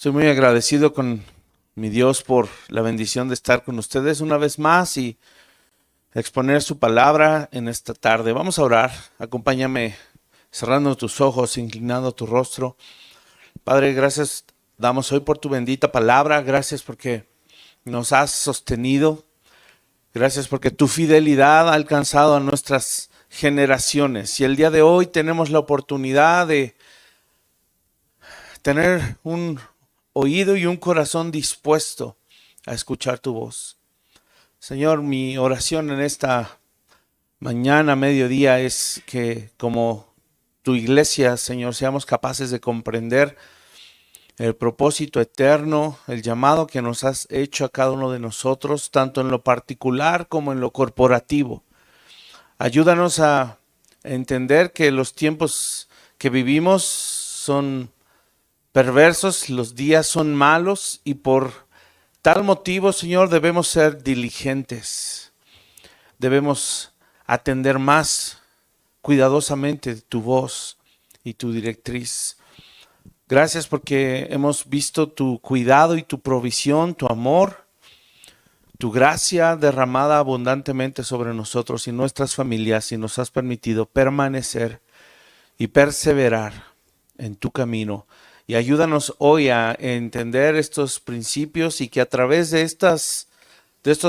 Estoy muy agradecido con mi Dios por la bendición de estar con ustedes una vez más y exponer su palabra en esta tarde. Vamos a orar. Acompáñame cerrando tus ojos, inclinando tu rostro. Padre, gracias damos hoy por tu bendita palabra. Gracias porque nos has sostenido. Gracias porque tu fidelidad ha alcanzado a nuestras generaciones. Y el día de hoy tenemos la oportunidad de tener un oído y un corazón dispuesto a escuchar tu voz. Señor, mi oración en esta mañana, mediodía, es que como tu iglesia, Señor, seamos capaces de comprender el propósito eterno, el llamado que nos has hecho a cada uno de nosotros, tanto en lo particular como en lo corporativo. Ayúdanos a entender que los tiempos que vivimos son perversos, los días son malos y por tal motivo, Señor, debemos ser diligentes. Debemos atender más cuidadosamente tu voz y tu directriz. Gracias porque hemos visto tu cuidado y tu provisión, tu amor, tu gracia derramada abundantemente sobre nosotros y nuestras familias, y nos has permitido permanecer y perseverar en tu camino. Y ayúdanos hoy a entender estos principios y que a través de estos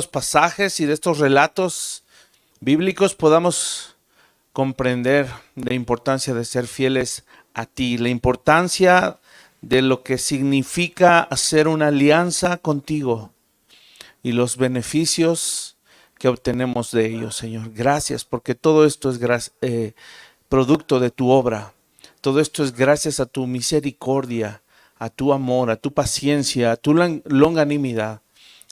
pasajes y de estos relatos bíblicos podamos comprender la importancia de ser fieles a ti, la importancia de lo que significa hacer una alianza contigo y los beneficios que obtenemos de ello, Señor. Gracias porque todo esto es producto de tu obra. Todo esto es gracias a tu misericordia, a tu amor, a tu paciencia, a tu longanimidad.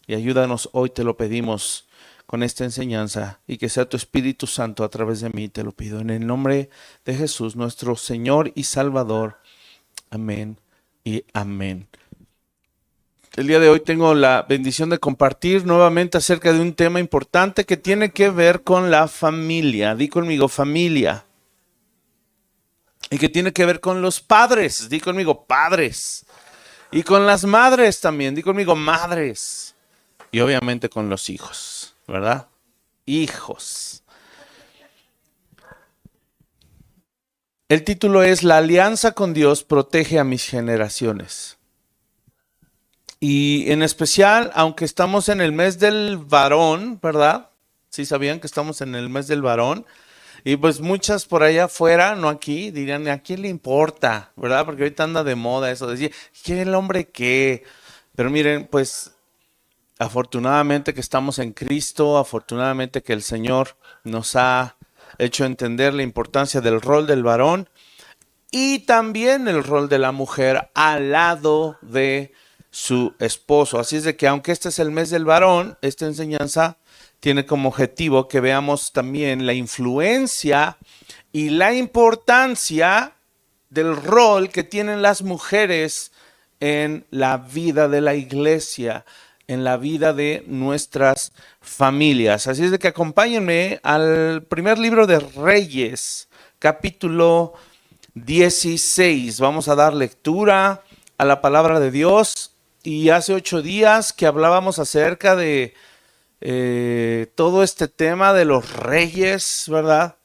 Y ayúdanos hoy, te lo pedimos, con esta enseñanza, y que sea tu Espíritu Santo a través de mí, te lo pido. En el nombre de Jesús, nuestro Señor y Salvador. Amén y amén. El día de hoy tengo la bendición de compartir nuevamente acerca de un tema importante que tiene que ver con la familia. Di conmigo, familia. Y que tiene que ver con los padres. Di conmigo, padres. Y con las madres también. Di conmigo, madres. Y obviamente con los hijos, ¿verdad? Hijos. El título es La alianza con Dios protege a mis generaciones. Y en especial, aunque estamos en el mes del varón, ¿verdad? ¿Sí sabían que estamos en el mes del varón? Y pues muchas por allá afuera, no aquí, dirían, ¿a quién le importa? ¿Verdad? Porque ahorita anda de moda eso, decir, ¿qué el hombre qué? Pero miren, pues afortunadamente que estamos en Cristo, afortunadamente que el Señor nos ha hecho entender la importancia del rol del varón y también el rol de la mujer al lado de su esposo. Así es de que aunque este es el mes del varón, esta enseñanza tiene como objetivo que veamos también la influencia y la importancia del rol que tienen las mujeres en la vida de la iglesia, en la vida de nuestras familias. Así es de que acompáñenme al primer libro de Reyes, capítulo 16. Vamos a dar lectura a la palabra de Dios. Y hace 8 días que hablábamos acerca de todo este tema de los reyes, ¿verdad?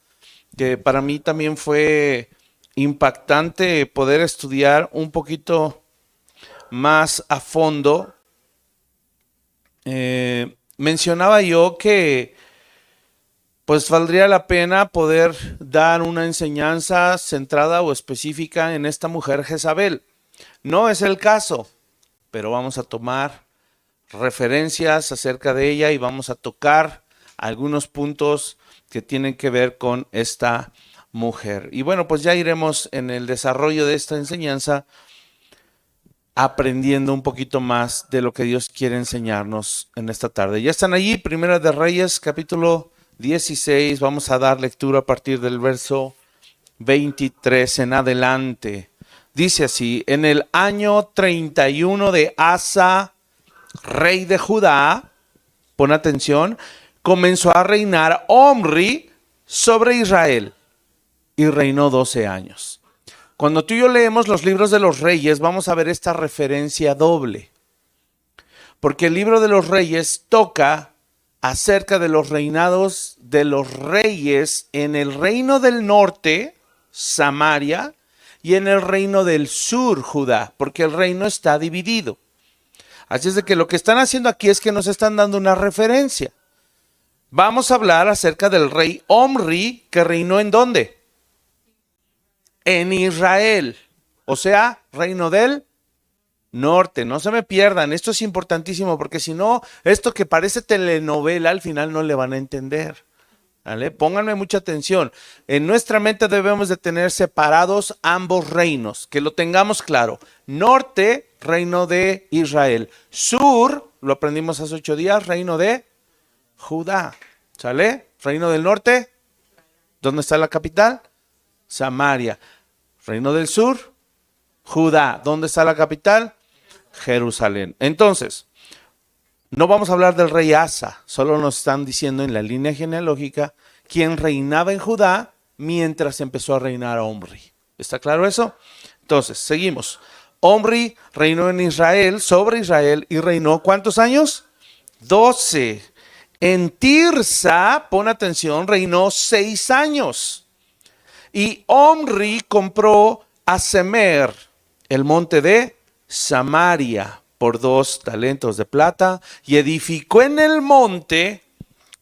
Que para mí también fue impactante poder estudiar un poquito más a fondo. Mencionaba yo que pues valdría la pena poder dar una enseñanza centrada o específica en esta mujer Jezabel. No es el caso, pero vamos a tomar referencias acerca de ella y vamos a tocar algunos puntos que tienen que ver con esta mujer. Y bueno, pues ya iremos en el desarrollo de esta enseñanza aprendiendo un poquito más de lo que Dios quiere enseñarnos en esta tarde. Ya están allí, Primera de Reyes, capítulo 16. Vamos a dar lectura a partir del verso 23 en adelante. Dice así: en el año 31 de Asa, rey de Judá, pon atención, comenzó a reinar Omri sobre Israel y reinó 12 años. Cuando tú y yo leemos los libros de los reyes, vamos a ver esta referencia doble. Porque el libro de los reyes toca acerca de los reinados de los reyes en el reino del norte, Samaria, y en el reino del sur, Judá, porque el reino está dividido. Así es de que lo que están haciendo aquí es que nos están dando una referencia. Vamos a hablar acerca del rey Omri, que reinó ¿en dónde? En Israel, o sea, reino del norte. No se me pierdan, esto es importantísimo, porque si no, esto que parece telenovela, al final no le van a entender. ¿Vale? Pónganme mucha atención. En nuestra mente debemos de tener separados ambos reinos, que lo tengamos claro. Norte, reino de Israel. Sur, lo aprendimos hace 8 días, reino de Judá. ¿Sale? Reino del norte, ¿dónde está la capital? Samaria. Reino del sur, Judá. ¿Dónde está la capital? Jerusalén. Entonces, no vamos a hablar del rey Asa, solo nos están diciendo en la línea genealógica quién reinaba en Judá mientras empezó a reinar Omri. ¿Está claro eso? Entonces, seguimos. Omri reinó en Israel, sobre Israel, y reinó ¿cuántos años? 12. En Tirsa, pon atención, reinó 6 años. Y Omri compró a Semer, el monte de Samaria, por 2 talentos de plata, y edificó en el monte,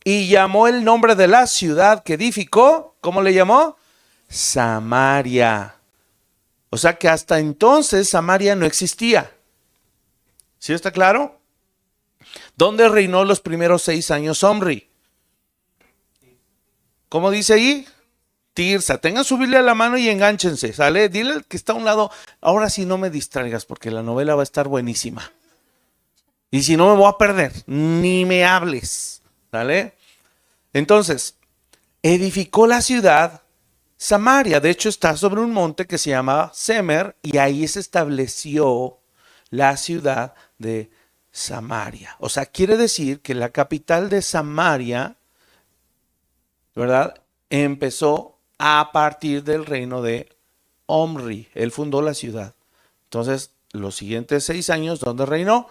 y llamó el nombre de la ciudad que edificó, ¿cómo le llamó? Samaria. O sea que hasta entonces Samaria no existía. ¿Sí está claro? ¿Dónde reinó los primeros 6 años Omri? ¿Cómo dice ahí? Tirsa. Tengan su Biblia a la mano y enganchense, ¿sale? Dile al que está a un lado, ahora sí no me distraigas porque la novela va a estar buenísima. Y si no me voy a perder, ni me hables, ¿sale? Entonces, edificó la ciudad Samaria. De hecho, está sobre un monte que se llama Semer y ahí se estableció la ciudad de Samaria. O sea, quiere decir que la capital de Samaria, ¿verdad? Empezó a partir del reino de Omri. Él fundó la ciudad. Entonces, los siguientes 6 años, ¿dónde reinó?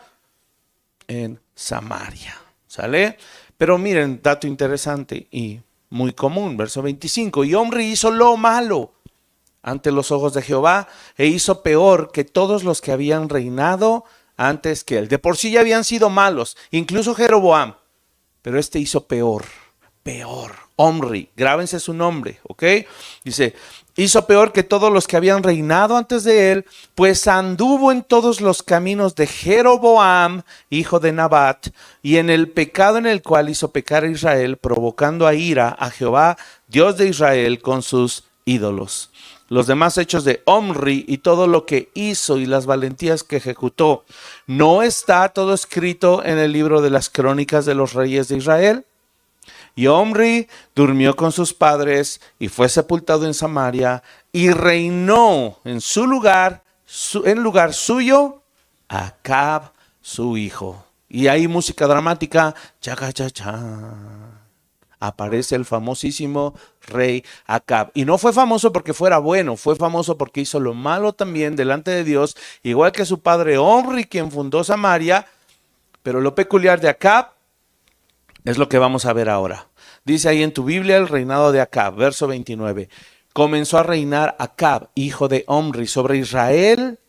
En Samaria. ¿Sale? Pero miren, dato interesante y muy común, verso 25. Y Omri hizo lo malo ante los ojos de Jehová e hizo peor que todos los que habían reinado antes que él. De por sí ya habían sido malos, incluso Jeroboam. Pero este hizo peor. Omri, grábense su nombre, ¿ok? Dice, hizo peor que todos los que habían reinado antes de él, pues anduvo en todos los caminos de Jeroboam, hijo de Nabat, y en el pecado en el cual hizo pecar a Israel, provocando a ira a Jehová, Dios de Israel, con sus ídolos. Los demás hechos de Omri y todo lo que hizo y las valentías que ejecutó, ¿no está todo escrito en el libro de las crónicas de los reyes de Israel? Y Omri durmió con sus padres y fue sepultado en Samaria y reinó en su lugar, en lugar suyo, Acab, su hijo. Y ahí música dramática, chaca, cha, cha. Aparece el famosísimo rey Acab. Y no fue famoso porque fuera bueno, fue famoso porque hizo lo malo también delante de Dios, igual que su padre Omri, quien fundó Samaria. Pero lo peculiar de Acab es lo que vamos a ver ahora. Dice ahí en tu Biblia el reinado de Acab, verso 29. Comenzó a reinar Acab, hijo de Omri, sobre Israel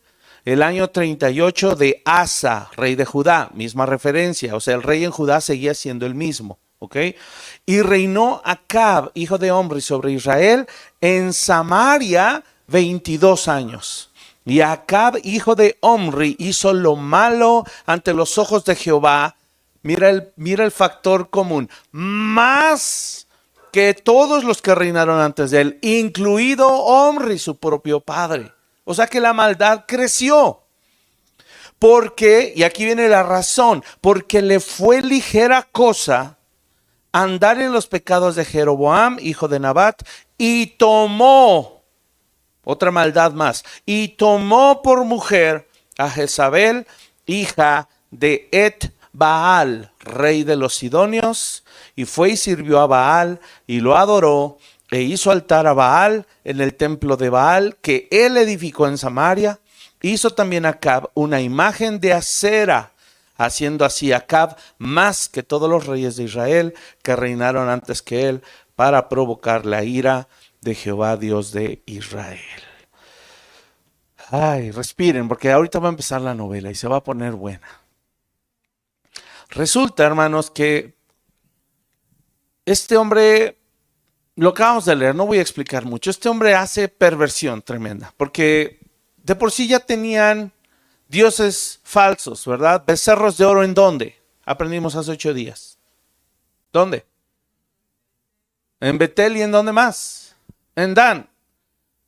el año 38 de Asa, rey de Judá. Misma referencia, o sea, el rey en Judá seguía siendo el mismo. ¿Ok? Y reinó Acab, hijo de Omri, sobre Israel en Samaria 22 años. Y Acab, hijo de Omri, hizo lo malo ante los ojos de Jehová. Mira el factor común. Más que todos los que reinaron antes de él, incluido Omri, su propio padre. O sea que la maldad creció. Porque, y aquí viene la razón, porque le fue ligera cosa andar en los pecados de Jeroboam, hijo de Nabat, y tomó, otra maldad más, y tomó por mujer a Jezabel, hija de Baal, rey de los Sidonios, y fue y sirvió a Baal, y lo adoró, E hizo altar a Baal en el templo de Baal que él edificó en Samaria. Hizo también Acab una imagen de acera, haciendo así Acab más que todos los reyes de Israel que reinaron antes que él, para provocar la ira de Jehová, Dios de Israel. Ay, respiren, porque ahorita va a empezar la novela y se va a poner buena. Resulta, hermanos, que este hombre, lo acabamos de leer, no voy a explicar mucho, este hombre hace perversión tremenda, porque de por sí ya tenían dioses falsos, ¿verdad? Becerros de oro, ¿en dónde? Aprendimos hace 8 días. ¿Dónde? En Betel. ¿Y en dónde más? En Dan.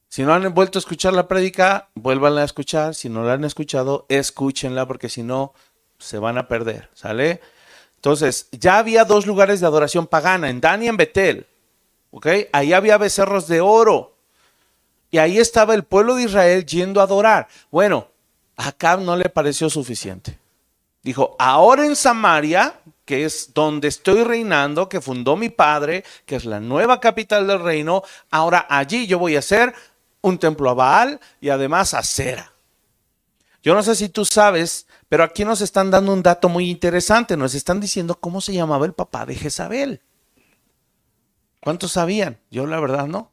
Si no han vuelto a escuchar la prédica, vuélvanla a escuchar. Si no la han escuchado, escúchenla, porque si no, se van a perder, ¿sale? Entonces, ya había 2 lugares de adoración pagana, en Dan y en Betel, ¿ok? Ahí había becerros de oro, y ahí estaba el pueblo de Israel yendo a adorar. Bueno, a Acab no le pareció suficiente. Dijo, ahora en Samaria, que es donde estoy reinando, que fundó mi padre, que es la nueva capital del reino, ahora allí yo voy a hacer un templo a Baal y además a Acera. Yo no sé si tú sabes, pero aquí nos están dando un dato muy interesante. Nos están diciendo cómo se llamaba el papá de Jezabel. ¿Cuántos sabían? Yo la verdad no.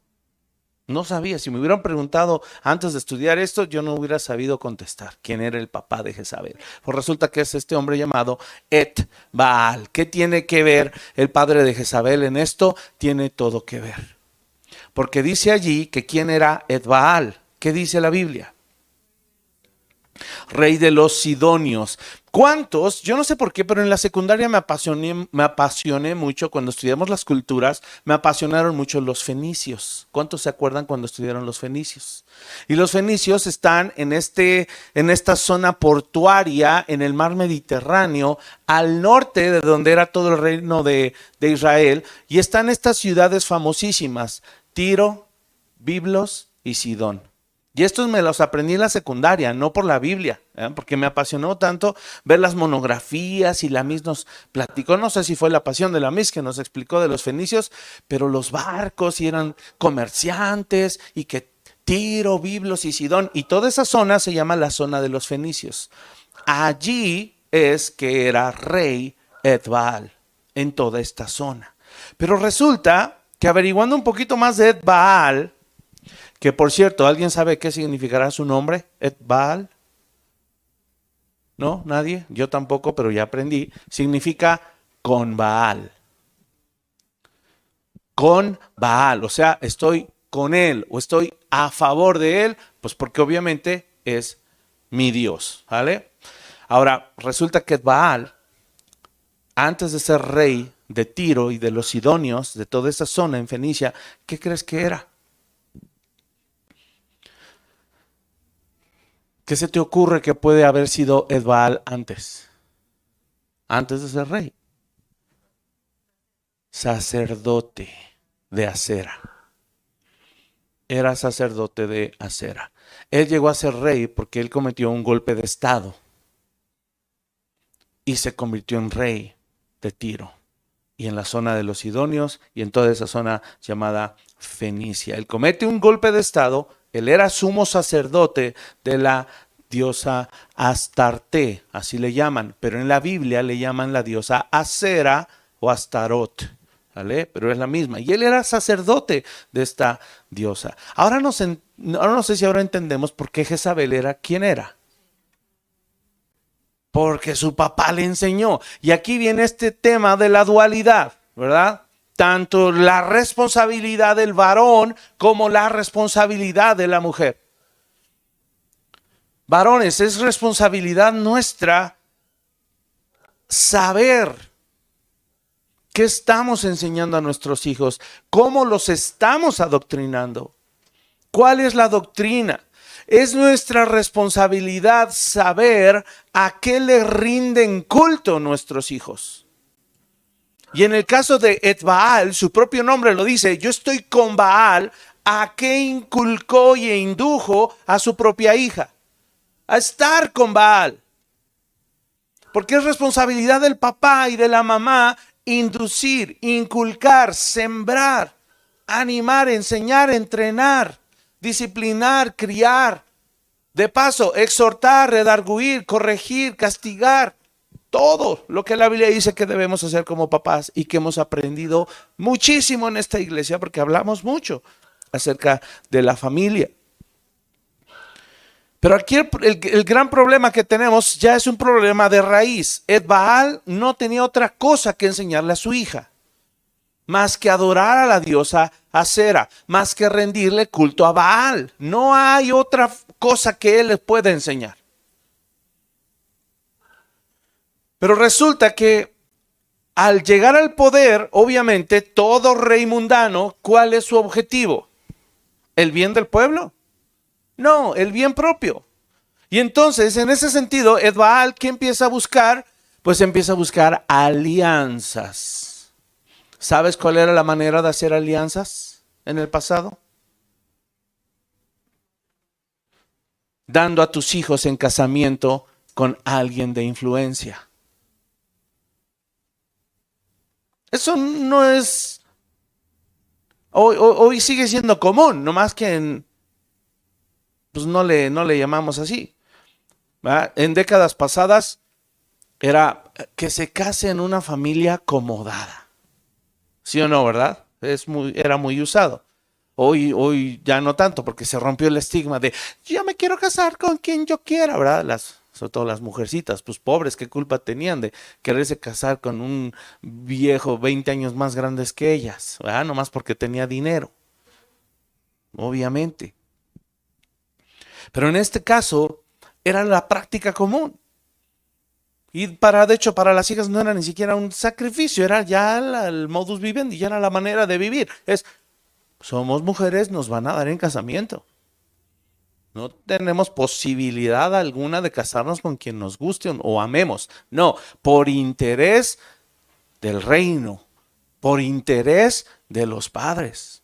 No sabía. Si me hubieran preguntado antes de estudiar esto, yo no hubiera sabido contestar quién era el papá de Jezabel. Pues resulta que es este hombre llamado Et-Baal. ¿Qué tiene que ver el padre de Jezabel en esto? Tiene todo que ver. Porque dice allí que quién era Et-Baal. ¿Qué dice la Biblia? Rey de los Sidonios. ¿Cuántos? Yo no sé por qué, pero en la secundaria me apasioné mucho cuando estudiamos las culturas, me apasionaron mucho los fenicios. ¿Cuántos se acuerdan cuando estudiaron los fenicios? Y los fenicios están en esta zona portuaria, en el mar Mediterráneo, al norte de donde era todo el reino de Israel, y están estas ciudades famosísimas, Tiro, Biblos y Sidón. Y estos me los aprendí en la secundaria, no por la Biblia, porque me apasionó tanto ver las monografías, y la Miss nos platicó, no sé si fue la pasión de la Miss que nos explicó de los fenicios, pero los barcos y eran comerciantes, y que Tiro, Biblos y Sidón, y toda esa zona se llama la zona de los fenicios. Allí es que era rey Et-Baal, en toda esta zona. Pero resulta que averiguando un poquito más de Et-Baal, que por cierto, ¿alguien sabe qué significará su nombre? Et-Baal. ¿No? ¿Nadie? Yo tampoco, pero ya aprendí. Significa con Baal. Con Baal, o sea, estoy con él o estoy a favor de él, pues porque obviamente es mi Dios, ¿vale? Ahora, resulta que Baal, antes de ser rey de Tiro y de los sidonios, de toda esa zona en Fenicia, ¿qué crees que era? ¿Qué se te ocurre que puede haber sido Et-Baal antes de ser rey? Sacerdote de Acera. Era sacerdote de Acera. Él llegó a ser rey porque él cometió un golpe de estado y se convirtió en rey de Tiro y en la zona de los Sidonios y en toda esa zona llamada Fenicia. Él comete un golpe de estado. Él era sumo sacerdote de la diosa Astarte, así le llaman, pero en la Biblia le llaman la diosa Acera o Astarot, ¿vale? Pero es la misma. Y él era sacerdote de esta diosa. Ahora no sé si ahora entendemos por qué Jezabel era quien era. Porque su papá le enseñó. Y aquí viene este tema de la dualidad, ¿verdad? Tanto la responsabilidad del varón como la responsabilidad de la mujer. Varones, es responsabilidad nuestra saber qué estamos enseñando a nuestros hijos, cómo los estamos adoctrinando, cuál es la doctrina. Es nuestra responsabilidad saber a qué le rinden culto nuestros hijos. Y en el caso de Et-Baal, su propio nombre lo dice, yo estoy con Baal, a qué inculcó y indujo a su propia hija. A estar con Baal. Porque es responsabilidad del papá y de la mamá inducir, inculcar, sembrar animar, enseñar, entrenar, disciplinar, criar. De paso, exhortar, redarguir, corregir, castigar. Todo lo que la Biblia dice que debemos hacer como papás y que hemos aprendido muchísimo en esta iglesia porque hablamos mucho acerca de la familia. Pero aquí el gran problema que tenemos ya es un problema de raíz. Baal no tenía otra cosa que enseñarle a su hija, más que adorar a la diosa Acera, más que rendirle culto a Baal. No hay otra cosa que él les pueda enseñar. Pero resulta que al llegar al poder, obviamente, todo rey mundano, ¿cuál es su objetivo? ¿El bien del pueblo? No, el bien propio. Y entonces, en ese sentido, Baal, ¿qué empieza a buscar? Pues empieza a buscar alianzas. ¿Sabes cuál era la manera de hacer alianzas en el pasado? Dando a tus hijos en casamiento con alguien de influencia. Eso no es... Hoy sigue siendo común, nomás que pues no le llamamos así. ¿Verdad? En décadas pasadas era que se case en una familia acomodada. ¿Sí o no, verdad? Era muy usado. Hoy ya no tanto, porque se rompió el estigma de yo me quiero casar con quien yo quiera, ¿verdad? Sobre todo las mujercitas, pues pobres, ¿qué culpa tenían de quererse casar con un viejo 20 años más grandes que ellas? ¿Verdad? Nomás porque tenía dinero. Obviamente. Pero en este caso era la práctica común. Y de hecho, para las hijas no era ni siquiera un sacrificio, era ya el modus vivendi, ya era la manera de vivir. Somos mujeres, nos van a dar en casamiento. No tenemos posibilidad alguna de casarnos con quien nos guste o amemos. No, por interés del reino, por interés de los padres.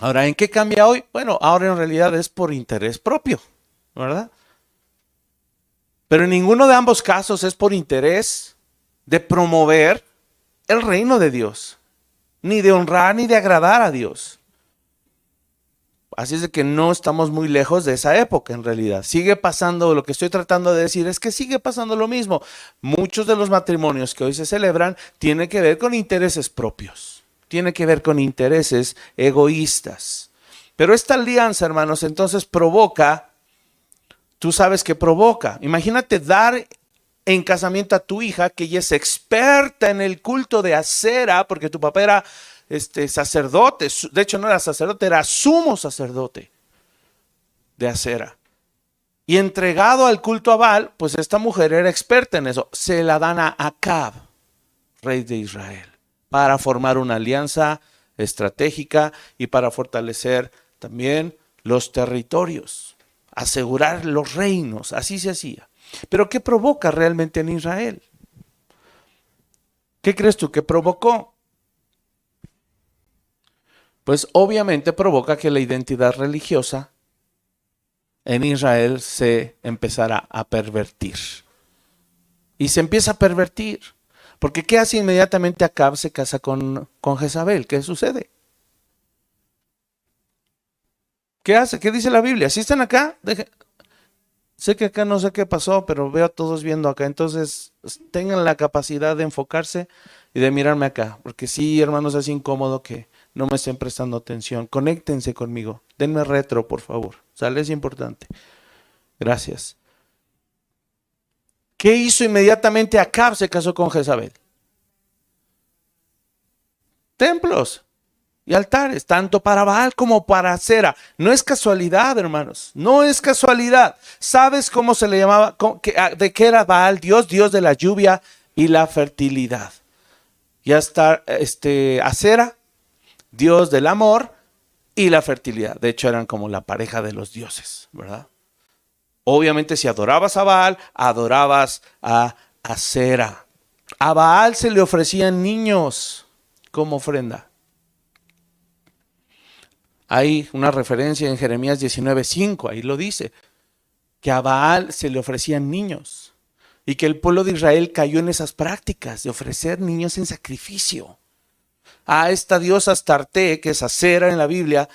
Ahora, ¿en qué cambia hoy? Bueno, ahora en realidad es por interés propio, ¿verdad? Pero en ninguno de ambos casos es por interés de promover el reino de Dios, ni de honrar ni de agradar a Dios. Así es de que no estamos muy lejos de esa época en realidad. Sigue pasando, lo que estoy tratando de decir es que sigue pasando lo mismo. Muchos de los matrimonios que hoy se celebran tienen que ver con intereses propios, tienen que ver con intereses egoístas. Pero esta alianza, hermanos, entonces provoca, tú sabes que provoca. Imagínate dar en casamiento a tu hija, que ella es experta en el culto de Acera, porque tu papá era sacerdote, de hecho no era sacerdote, era sumo sacerdote de Acera. Y entregado al culto a Baal, pues esta mujer era experta en eso. Se la dan a Acab, rey de Israel, para formar una alianza estratégica y para fortalecer también los territorios, asegurar los reinos, así se hacía. Pero ¿qué provoca realmente en Israel? ¿Qué crees tú que provocó? Pues obviamente provoca que la identidad religiosa en Israel se empezara a pervertir. Y se empieza a pervertir. Porque ¿qué hace inmediatamente Acab? Se casa con Jezabel. ¿Qué sucede? ¿Qué hace? ¿Qué dice la Biblia? ¿Sí están acá? Sé que acá no sé qué pasó, pero veo a todos viendo acá. Entonces tengan la capacidad de enfocarse y de mirarme acá. Porque sí, hermanos, es incómodo que no me estén prestando atención. Conéctense conmigo. Denme retro, por favor. ¿Sale? Es importante. Gracias. ¿Qué hizo inmediatamente Acab? Se casó con Jezabel. Templos y altares, tanto para Baal como para Acera. No es casualidad, hermanos. No es casualidad. ¿Sabes cómo se le llamaba? ¿De qué era Baal? Dios de la lluvia y la fertilidad. Y hasta Acera, Dios del amor y la fertilidad. De hecho, eran como la pareja de los dioses, ¿verdad? Obviamente, si adorabas a Baal, adorabas a Acera. A Baal se le ofrecían niños como ofrenda. Hay una referencia en Jeremías 19:5, ahí lo dice, que a Baal se le ofrecían niños y que el pueblo de Israel cayó en esas prácticas de ofrecer niños en sacrificio. A esta diosa Astarte, que es Acera en la Biblia,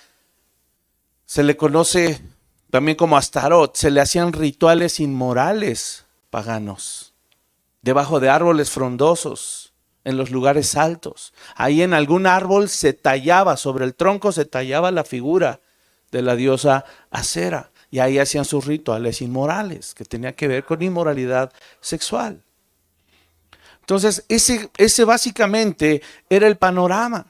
se le conoce también como Astarot. Se le hacían rituales inmorales paganos, debajo de árboles frondosos, en los lugares altos. Ahí en algún árbol se tallaba, sobre el tronco se tallaba la figura de la diosa Acera. Y ahí hacían sus rituales inmorales, que tenía que ver con inmoralidad sexual. Entonces, ese básicamente era el panorama.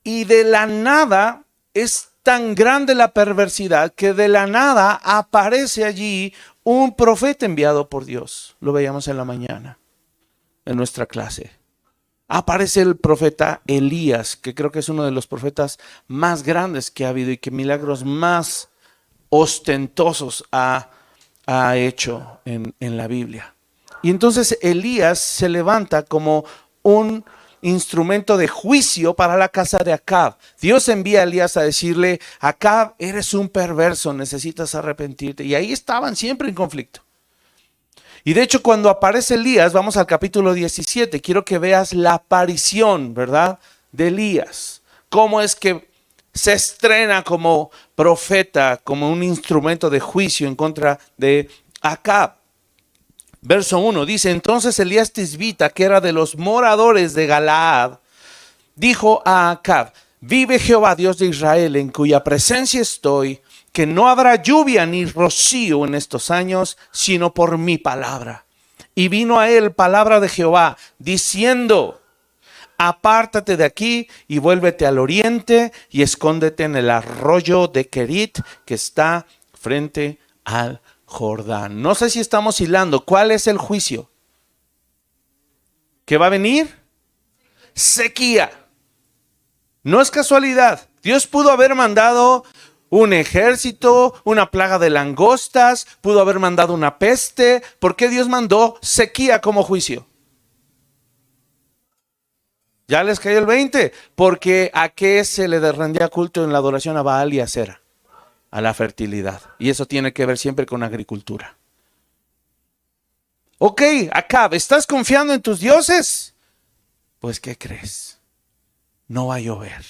Y de la nada es tan grande la perversidad que de la nada aparece allí un profeta enviado por Dios. Lo veíamos en la mañana, en nuestra clase. Aparece el profeta Elías, que creo que es uno de los profetas más grandes que ha habido y que milagros más ostentosos ha hecho en la Biblia. Y entonces Elías se levanta como un instrumento de juicio para la casa de Acab. Dios envía a Elías a decirle: Acab, eres un perverso, necesitas arrepentirte. Y ahí estaban siempre en conflicto. Y de hecho, cuando aparece Elías, vamos al capítulo 17, quiero que veas la aparición, ¿verdad?, de Elías. Cómo es que se estrena como profeta, como un instrumento de juicio en contra de Acab. Verso 1 dice: entonces Elías Tisbita, que era de los moradores de Galaad, dijo a Acab: vive Jehová Dios de Israel, en cuya presencia estoy, que no habrá lluvia ni rocío en estos años, sino por mi palabra. Y vino a él palabra de Jehová, diciendo: apártate de aquí y vuélvete al oriente y escóndete en el arroyo de Querit, que está frente al Jordán. No sé si estamos hilando. ¿Cuál es el juicio que va a venir? Sequía. No es casualidad. Dios pudo haber mandado un ejército, una plaga de langostas, pudo haber mandado una peste. ¿Por qué Dios mandó sequía como juicio? Ya les cayó el 20. Porque ¿a qué se le rendía culto en la adoración? A Baal y a Acera. A la fertilidad. Y eso tiene que ver siempre con agricultura. Ok, Acab, ¿estás confiando en tus dioses? Pues, ¿qué crees? No va a llover.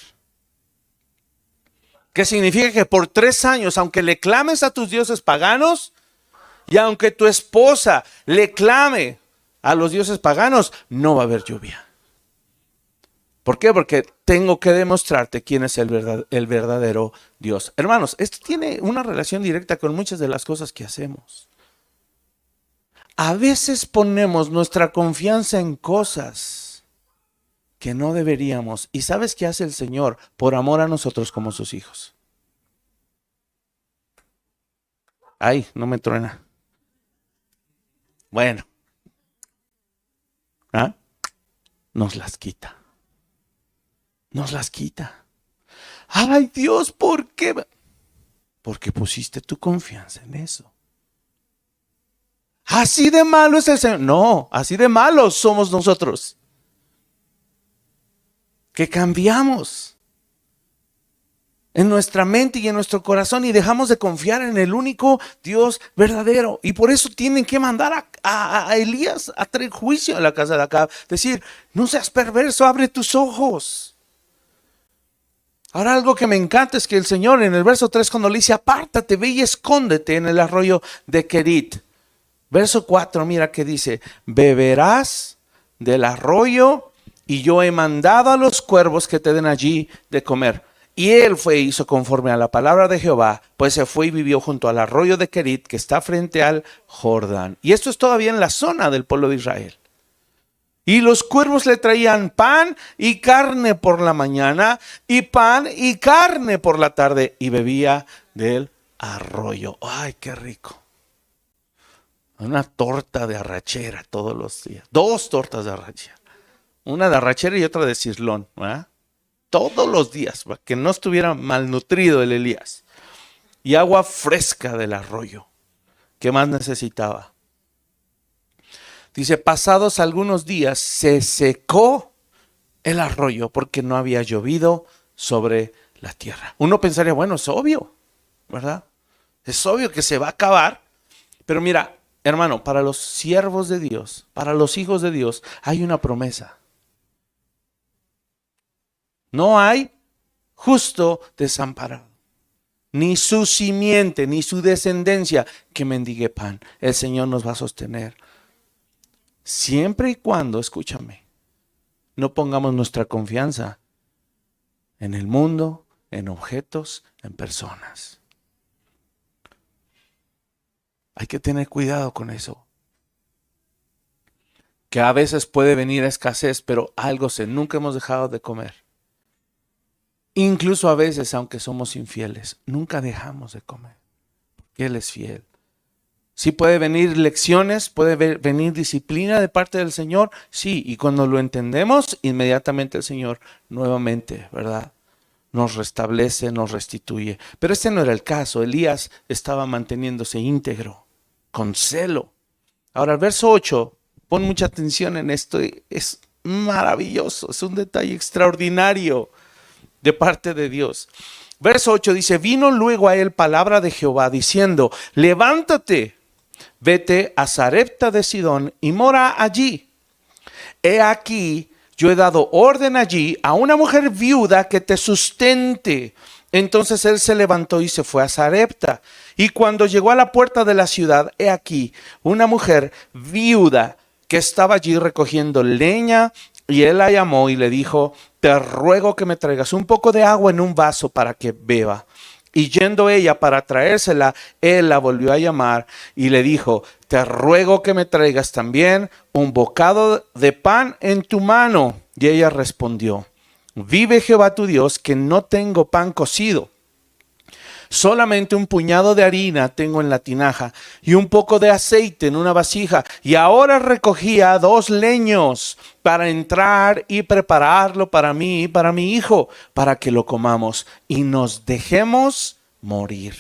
¿Qué significa? Que por 3 años, aunque le clames a tus dioses paganos, y aunque tu esposa le clame a los dioses paganos, no va a haber lluvia. ¿Por qué? Porque tengo que demostrarte quién es el verdadero Dios. Hermanos, esto tiene una relación directa con muchas de las cosas que hacemos. A veces ponemos nuestra confianza en cosas que no deberíamos. ¿Y sabes qué hace el Señor por amor a nosotros como sus hijos? Ay, no me truena. Bueno. Nos las quita. Nos las quita. Ay, Dios, ¿por qué? Porque pusiste tu confianza en eso. Así de malo es el Señor. No, así de malos somos nosotros. Que cambiamos en nuestra mente y en nuestro corazón y dejamos de confiar en el único Dios verdadero. Y por eso tienen que mandar a Elías a traer juicio a la casa de Acab. Decir: no seas perverso, abre tus ojos. Ahora, algo que me encanta es que el Señor en el verso 3, cuando le dice: apártate, ve y escóndete en el arroyo de Querit. Verso 4, mira que dice: beberás del arroyo y yo he mandado a los cuervos que te den allí de comer. Y él fue e hizo conforme a la palabra de Jehová, pues se fue y vivió junto al arroyo de Querit, que está frente al Jordán. Y esto es todavía en la zona del pueblo de Israel. Y los cuervos le traían pan y carne por la mañana, y pan y carne por la tarde, y bebía del arroyo. ¡Ay, qué rico! Una torta de arrachera todos los días. 2 tortas de arrachera. Una de arrachera y otra de cirlón, ¿verdad? Todos los días, para que no estuviera malnutrido el Elías. Y agua fresca del arroyo. ¿Qué más necesitaba? Dice: pasados algunos días se secó el arroyo porque no había llovido sobre la tierra. Uno pensaría: bueno, es obvio, ¿verdad? Es obvio que se va a acabar. Pero mira, hermano, para los siervos de Dios, para los hijos de Dios, hay una promesa. No hay justo desamparado, ni su simiente, ni su descendencia que mendigue pan. El Señor nos va a sostener. Siempre y cuando, escúchame, no pongamos nuestra confianza en el mundo, en objetos, en personas. Hay que tener cuidado con eso. Que a veces puede venir escasez, pero algo nunca hemos dejado de comer. Incluso a veces, aunque somos infieles, nunca dejamos de comer, porque Él es fiel. Sí puede venir lecciones, puede venir disciplina de parte del Señor, sí, y cuando lo entendemos, inmediatamente el Señor nuevamente, ¿verdad?, nos restablece, nos restituye. Pero este no era el caso. Elías estaba manteniéndose íntegro, con celo. Ahora el verso 8, pon mucha atención en esto, es maravilloso, es un detalle extraordinario de parte de Dios. Verso 8 dice: vino luego a él palabra de Jehová diciendo: levántate, vete a Sarepta de Sidón y mora allí. He aquí, yo he dado orden allí a una mujer viuda que te sustente. Entonces él se levantó y se fue a Sarepta. Y cuando llegó a la puerta de la ciudad, he aquí, una mujer viuda que estaba allí recogiendo leña. Y él la llamó y le dijo: te ruego que me traigas un poco de agua en un vaso para que beba. Y yendo ella para traérsela, él la volvió a llamar y le dijo: te ruego que me traigas también un bocado de pan en tu mano. Y ella respondió: vive Jehová tu Dios, que no tengo pan cocido. Solamente un puñado de harina tengo en la tinaja y un poco de aceite en una vasija. Y ahora recogía 2 leños para entrar y prepararlo para mí y para mi hijo, para que lo comamos y nos dejemos morir.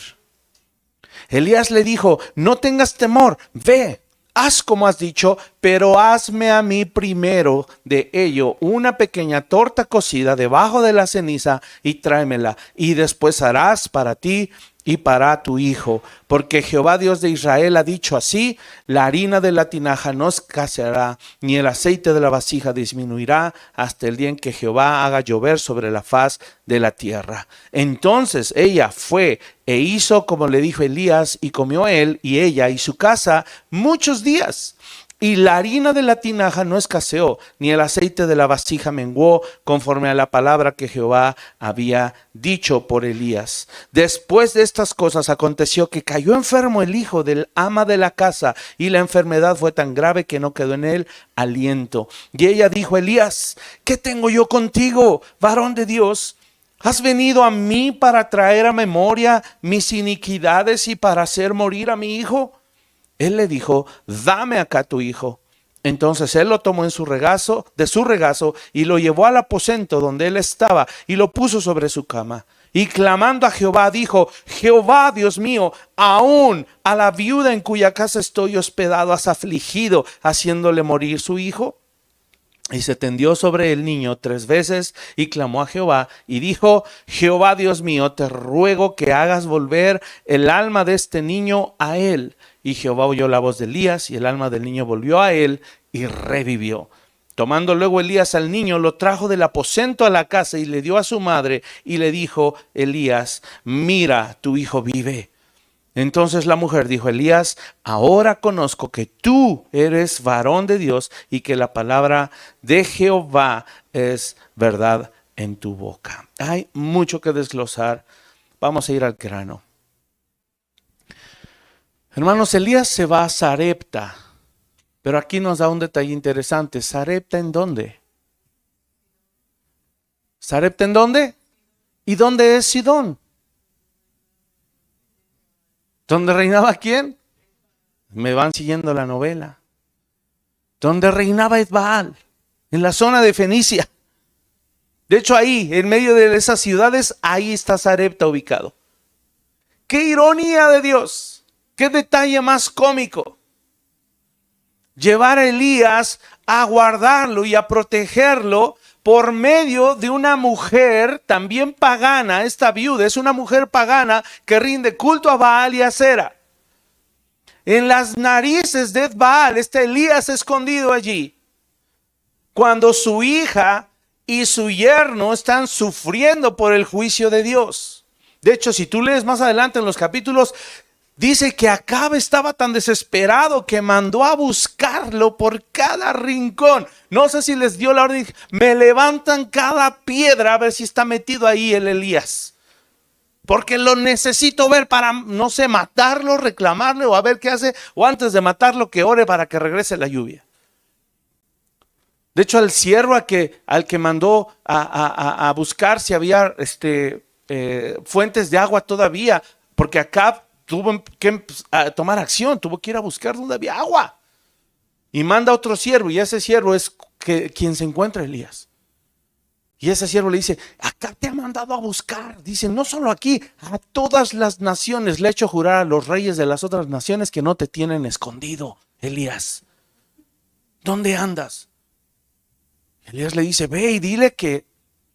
Elías le dijo: no tengas temor, ve, haz como has dicho, pero hazme a mí primero de ello una pequeña torta cocida debajo de la ceniza y tráemela, y después harás para ti y para tu hijo, porque Jehová Dios de Israel ha dicho así: la harina de la tinaja no escaseará, ni el aceite de la vasija disminuirá hasta el día en que Jehová haga llover sobre la faz de la tierra. Entonces ella fue e hizo como le dijo Elías, y comió él y ella y su casa muchos días. Y la harina de la tinaja no escaseó, ni el aceite de la vasija menguó, conforme a la palabra que Jehová había dicho por Elías. Después de estas cosas aconteció que cayó enfermo el hijo del ama de la casa, y la enfermedad fue tan grave que no quedó en él aliento. Y ella dijo a Elías: ¿qué tengo yo contigo, varón de Dios? ¿Has venido a mí para traer a memoria mis iniquidades y para hacer morir a mi hijo? Él le dijo: dame acá tu hijo. Entonces él lo tomó de su regazo y lo llevó al aposento donde él estaba y lo puso sobre su cama. Y clamando a Jehová dijo: Jehová Dios mío, aún a la viuda en cuya casa estoy hospedado has afligido, haciéndole morir su hijo. Y se tendió sobre el niño 3 veces y clamó a Jehová y dijo: Jehová Dios mío, te ruego que hagas volver el alma de este niño a él. Y Jehová oyó la voz de Elías y el alma del niño volvió a él y revivió. Tomando luego Elías al niño, lo trajo del aposento a la casa y le dio a su madre y le dijo Elías: mira, tu hijo vive. Entonces la mujer dijo a Elías: ahora conozco que tú eres varón de Dios y que la palabra de Jehová es verdad en tu boca. Hay mucho que desglosar. Vamos a ir al grano. Hermanos, Elías se va a Sarepta, pero aquí nos da un detalle interesante. ¿Sarepta en dónde? ¿Sarepta en dónde? ¿Y dónde es Sidón? ¿Dónde reinaba quién? Me van siguiendo la novela. ¿Dónde reinaba Edbaal? En la zona de Fenicia. De hecho, ahí, en medio de esas ciudades, ahí está Sarepta ubicado. ¡Qué ironía de Dios! ¡Qué detalle más cómico! Llevar a Elías a guardarlo y a protegerlo por medio de una mujer también pagana. Esta viuda es una mujer pagana que rinde culto a Baal y a Acera. En las narices de Baal está Elías escondido allí. Cuando su hija y su yerno están sufriendo por el juicio de Dios. De hecho, si tú lees más adelante en los capítulos, dice que Acab estaba tan desesperado que mandó a buscarlo por cada rincón. No sé si les dio la orden, me levantan cada piedra a ver si está metido ahí el Elías. Porque lo necesito ver para, no sé, matarlo, reclamarle o a ver qué hace. O antes de matarlo, que ore para que regrese la lluvia. De hecho, al siervo al que mandó a buscar si había fuentes de agua todavía. Porque Acab tuvo que tomar acción, tuvo que ir a buscar donde había agua. Y manda a otro siervo, y ese siervo es quien se encuentra Elías. Y ese siervo le dice, acá te ha mandado a buscar. Dice, no solo aquí, a todas las naciones le he hecho jurar a los reyes de las otras naciones que no te tienen escondido, Elías. ¿Dónde andas? Elías le dice, ve y dile que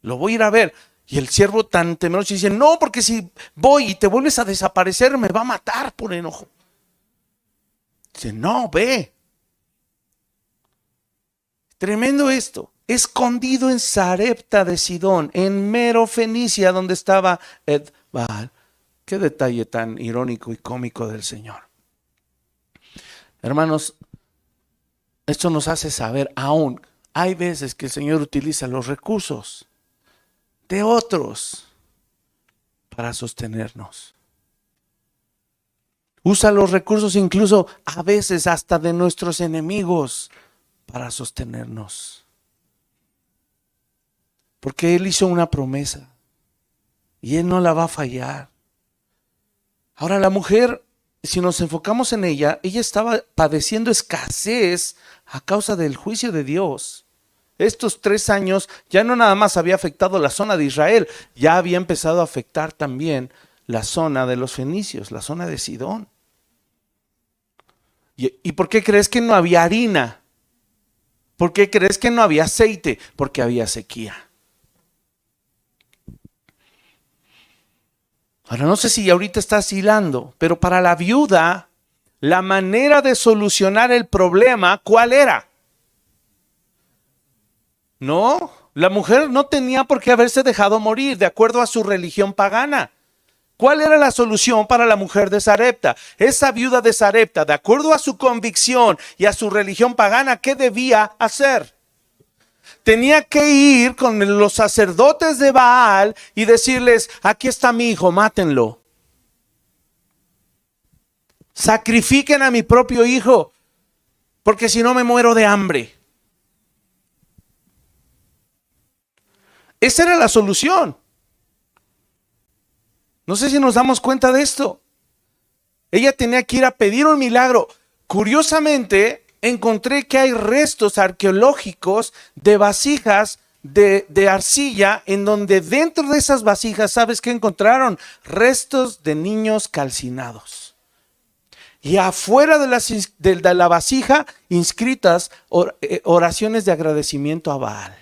lo voy a ir a ver. Y el siervo tan temeroso dice, no, porque si voy y te vuelves a desaparecer, me va a matar por enojo. Dice, no, ve. Tremendo esto. Escondido en Sarepta de Sidón, en Mero Fenicia, donde estaba Ed-Baal. Qué detalle tan irónico y cómico del Señor. Hermanos, esto nos hace saber aún, hay veces que el Señor utiliza los recursos de otros para sostenernos. Usa los recursos incluso a veces hasta de nuestros enemigos para sostenernos. Porque Él hizo una promesa y Él no la va a fallar. Ahora la mujer, si nos enfocamos en ella, ella estaba padeciendo escasez a causa del juicio de Dios. Estos 3 años ya no nada más había afectado la zona de Israel, ya había empezado a afectar también la zona de los fenicios, la zona de Sidón. ¿Y por qué crees que no había harina? ¿Por qué crees que no había aceite? Porque había sequía. Ahora no sé si ahorita estás hilando, pero para la viuda, la manera de solucionar el problema, ¿cuál era? No, la mujer no tenía por qué haberse dejado morir de acuerdo a su religión pagana. ¿Cuál era la solución para la mujer de Sarepta? Esa viuda de Sarepta, de acuerdo a su convicción y a su religión pagana, ¿qué debía hacer? Tenía que ir con los sacerdotes de Baal y decirles, aquí está mi hijo, mátenlo. Sacrifiquen a mi propio hijo, porque si no me muero de hambre. Esa era la solución. No sé si nos damos cuenta de esto. Ella tenía que ir a pedir un milagro. Curiosamente, encontré que hay restos arqueológicos de vasijas de arcilla, en donde dentro de esas vasijas, ¿sabes qué encontraron? Restos de niños calcinados. Y afuera de la vasija, inscritas oraciones de agradecimiento a Baal.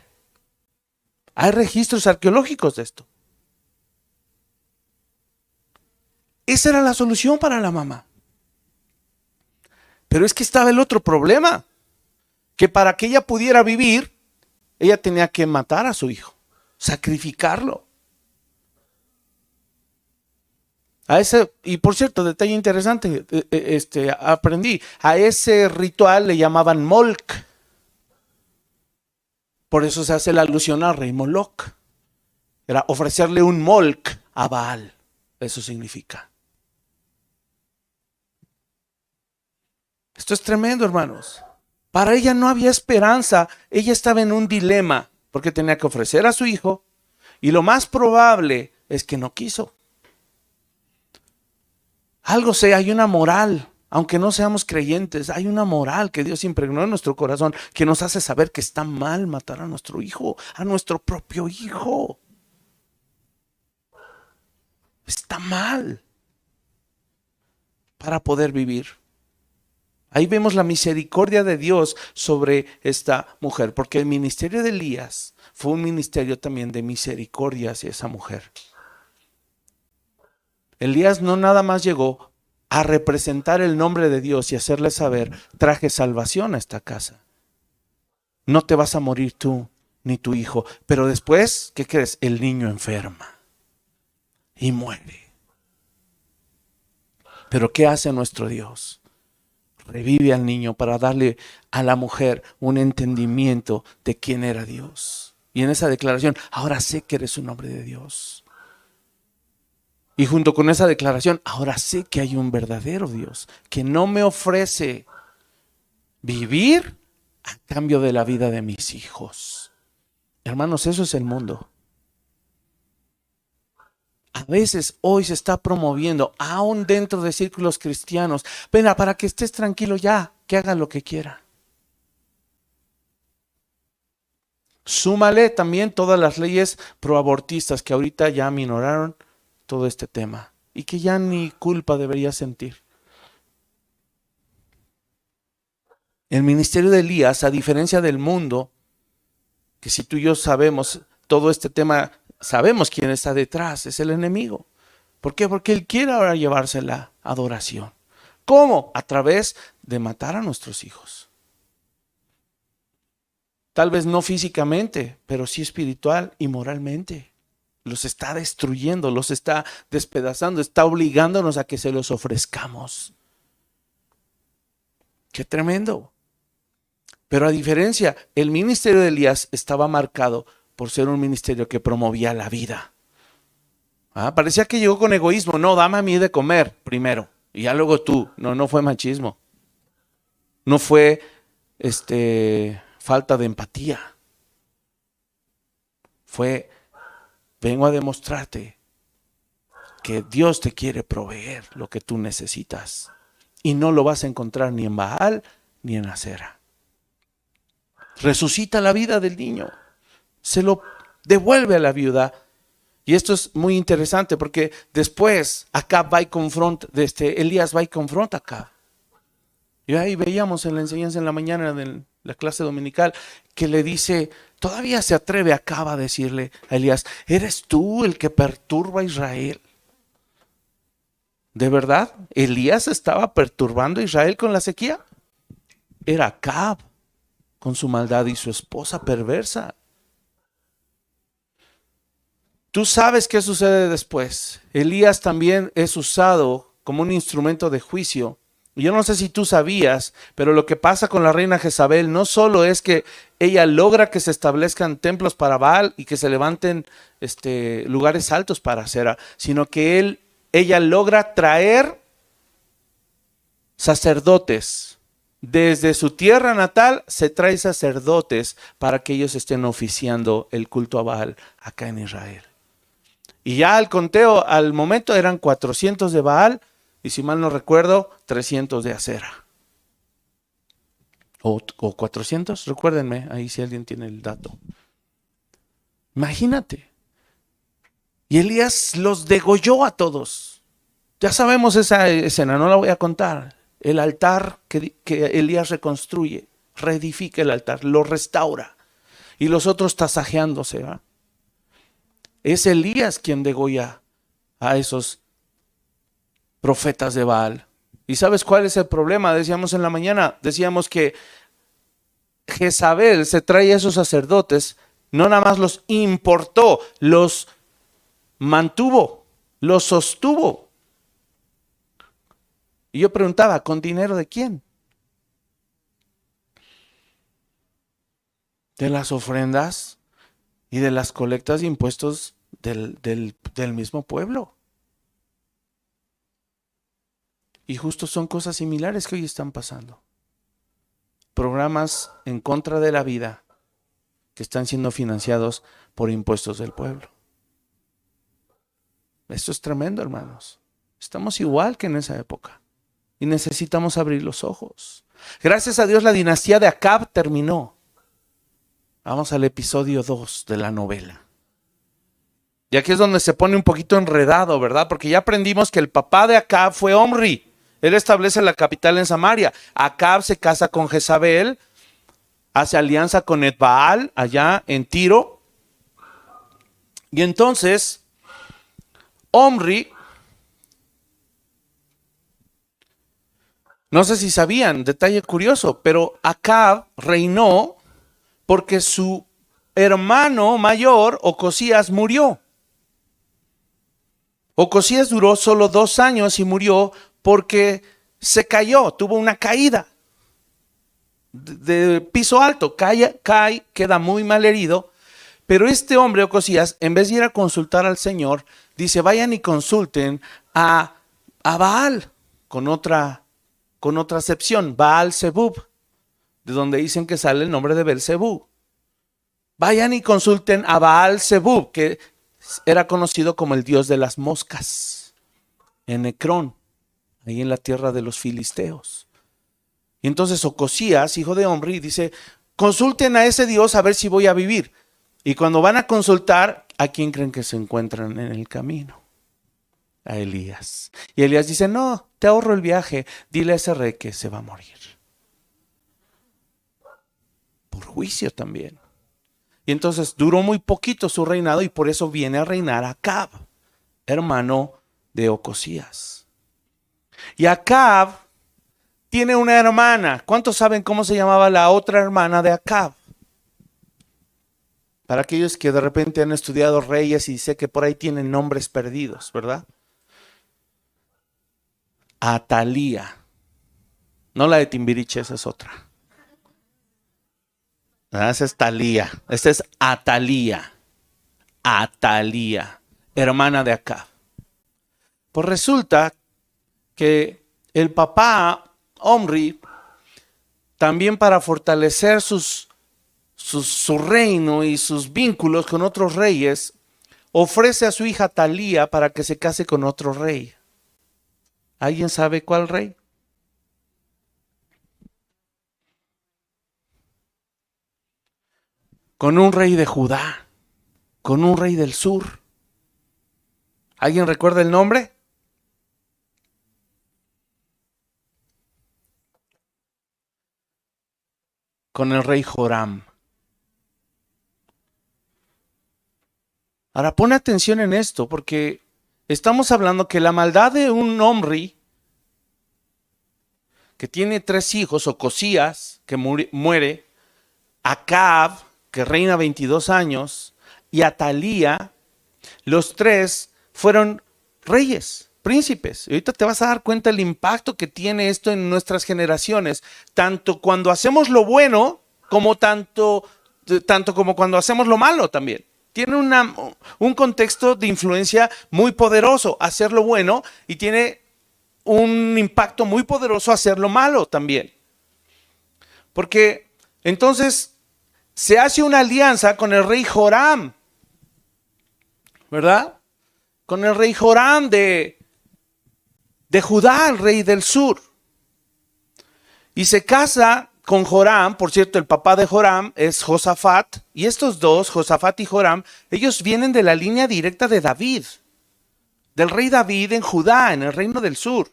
Hay registros arqueológicos de esto. Esa era la solución para la mamá. Pero es que estaba el otro problema, que para que ella pudiera vivir, ella tenía que matar a su hijo, sacrificarlo. Y por cierto, detalle interesante, aprendí, a ese ritual le llamaban Molc. Por eso se hace la alusión al rey Moloc. Era ofrecerle un Molc a Baal, eso significa. Esto es tremendo, hermanos. Para ella no había esperanza. Ella estaba en un dilema porque tenía que ofrecer a su hijo y lo más probable es que no quiso. Hay una moral, aunque no seamos creyentes, hay una moral que Dios impregnó en nuestro corazón que nos hace saber que está mal matar a nuestro hijo, a nuestro propio hijo. Está mal para poder vivir. Ahí vemos la misericordia de Dios sobre esta mujer, porque el ministerio de Elías fue un ministerio también de misericordia hacia esa mujer. Elías no nada más llegó a representar el nombre de Dios y hacerle saber, traje salvación a esta casa. No te vas a morir tú, ni tu hijo. Pero después, ¿qué crees? El niño enferma y muere. Pero ¿qué hace nuestro Dios? Revive al niño para darle a la mujer un entendimiento de quién era Dios. Y en esa declaración, ahora sé que eres un hombre de Dios. Y junto con esa declaración, ahora sé que hay un verdadero Dios que no me ofrece vivir a cambio de la vida de mis hijos. Hermanos, eso es el mundo. A veces hoy se está promoviendo, aún dentro de círculos cristianos, venga, para que estés tranquilo ya, que haga lo que quiera. Súmale también todas las leyes proabortistas que ahorita ya aminoraron todo este tema y que ya ni culpa debería sentir. El ministerio de Elías, a diferencia del mundo, que si tú y yo sabemos todo este tema, sabemos quién está detrás, es el enemigo. ¿Por qué? Porque él quiere ahora llevarse la adoración. ¿Cómo? A través de matar a nuestros hijos. Tal vez no físicamente, pero sí espiritual y moralmente. Los está destruyendo, los está despedazando, está obligándonos a que se los ofrezcamos. ¡Qué tremendo! Pero a diferencia, el ministerio de Elías estaba marcado por ser un ministerio que promovía la vida. Parecía que llegó con egoísmo. No, dame a mí de comer primero y ya luego tú. No, no fue machismo. No fue falta de empatía. Fue, vengo a demostrarte que Dios te quiere proveer lo que tú necesitas. Y no lo vas a encontrar ni en Baal ni en Acera. Resucita la vida del niño. Se lo devuelve a la viuda. Y esto es muy interesante porque después Acab va y confronta, Elías va y confronta a Acab. Y ahí veíamos en la enseñanza en la mañana de la clase dominical que le dice, todavía se atreve Acab a decirle a Elías, ¿eres tú el que perturba a Israel? ¿De verdad? ¿Elías estaba perturbando a Israel con la sequía? Era Acab con su maldad y su esposa perversa. Tú sabes qué sucede después. Elías también es usado como un instrumento de juicio. Yo no sé si tú sabías, pero lo que pasa con la reina Jezabel no solo es que ella logra que se establezcan templos para Baal y que se levanten lugares altos para Acera, sino que ella logra traer sacerdotes. Desde su tierra natal se trae sacerdotes para que ellos estén oficiando el culto a Baal acá en Israel. Y ya al conteo, al momento eran 400 de Baal y si mal no recuerdo, 300 de Acera. O 400, recuérdenme ahí si alguien tiene el dato. Imagínate. Y Elías los degolló a todos. Ya sabemos esa escena, no la voy a contar. El altar que Elías reconstruye, reedifica el altar, lo restaura. Y los otros tasajeándose. Es Elías quien degolla a esos profetas de Baal. ¿Y sabes cuál es el problema? Decíamos en la mañana, decíamos que Jezabel se trae a esos sacerdotes, no nada más los importó, los mantuvo, los sostuvo. Y yo preguntaba, ¿con dinero de quién? De las ofrendas y de las colectas de impuestos del mismo pueblo. Y justo son cosas similares que hoy están pasando. Programas en contra de la vida que están siendo financiados por impuestos del pueblo. Esto es tremendo, hermanos. Estamos igual que en esa época. Y necesitamos abrir los ojos. Gracias a Dios la dinastía de Acab terminó. Vamos al episodio 2 de la novela. Y aquí es donde se pone un poquito enredado, ¿verdad? Porque ya aprendimos que el papá de Acab fue Omri. Él establece la capital en Samaria. Acab se casa con Jezabel, hace alianza con Etbaal allá en Tiro. Y entonces, Omri, no sé si sabían, detalle curioso, pero Acab reinó porque hermano mayor, Ocosías, murió. Ocosías duró solo 2 años y murió porque se cayó, tuvo una caída de piso alto, cae, queda muy mal herido. Pero este hombre, Ocosías, en vez de ir a consultar al Señor, dice, vayan y consulten a Baal, con otra acepción, Baal Zebub, de donde dicen que sale el nombre de Belzebú. Vayan y consulten a Baal Zebub, que era conocido como el dios de las moscas, en Ecrón, ahí en la tierra de los filisteos. Y entonces Ocosías, hijo de Omri, dice, consulten a ese dios a ver si voy a vivir. Y cuando van a consultar, ¿a quién creen que se encuentran en el camino? A Elías. Y Elías dice, no, te ahorro el viaje, dile a ese rey que se va a morir. Por juicio también. Y entonces duró muy poquito su reinado y por eso viene a reinar Acab, hermano de Ocosías. Y Acab tiene una hermana. ¿Cuántos saben cómo se llamaba la otra hermana de Acab? Para aquellos que de repente han estudiado reyes y sé que por ahí tienen nombres perdidos, ¿verdad? Atalía. No la de Timbiriche, esa es otra. Esa es Talía. Esta es Atalía. Atalía, hermana de Acab. Pues resulta que el papá Omri, también para fortalecer su reino y sus vínculos con otros reyes, ofrece a su hija Talía para que se case con otro rey. ¿Alguien sabe cuál rey? Con un rey de Judá, con un rey del sur. ¿Alguien recuerda el nombre? Con el rey Joram. Ahora pon atención en esto, porque estamos hablando que la maldad de un Omri que tiene 3 hijos, Ocosías, que muere, Acab, que reina 22 años, y Atalía, los 3 fueron reyes, príncipes. Y ahorita te vas a dar cuenta el impacto que tiene esto en nuestras generaciones, tanto cuando hacemos lo bueno, como tanto como cuando hacemos lo malo también. Tiene un contexto de influencia muy poderoso, hacer lo bueno, y tiene un impacto muy poderoso hacer lo malo también. Porque entonces se hace una alianza con el rey Joram, ¿verdad? Con el rey Joram de Judá, el rey del sur. Y se casa con Joram. Por cierto, el papá de Joram es Josafat. Y estos dos, Josafat y Joram, ellos vienen de la línea directa de David, del rey David en Judá, en el reino del sur.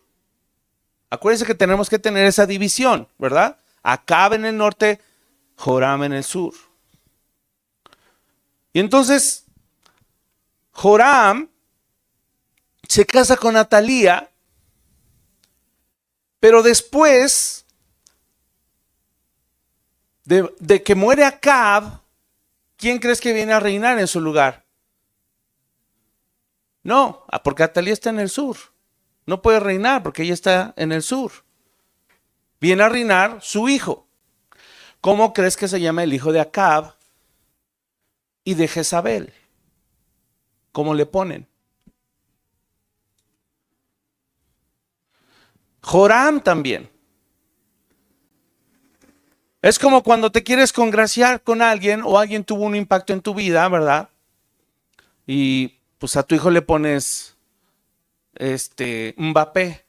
Acuérdense que tenemos que tener esa división, ¿verdad? Acab en el norte, Joram en el sur. Y entonces Joram se casa con Atalía, pero después de que muere Acab, ¿quién crees que viene a reinar en su lugar? No, porque Atalía está en el sur. No puede reinar porque ella está en el sur. Viene a reinar su hijo. ¿Cómo crees que se llama el hijo de Acab y de Jezabel? ¿Cómo le ponen? Joram también. Es como cuando te quieres congraciar con alguien o alguien tuvo un impacto en tu vida, ¿verdad? Y pues a tu hijo le pones Mbappé.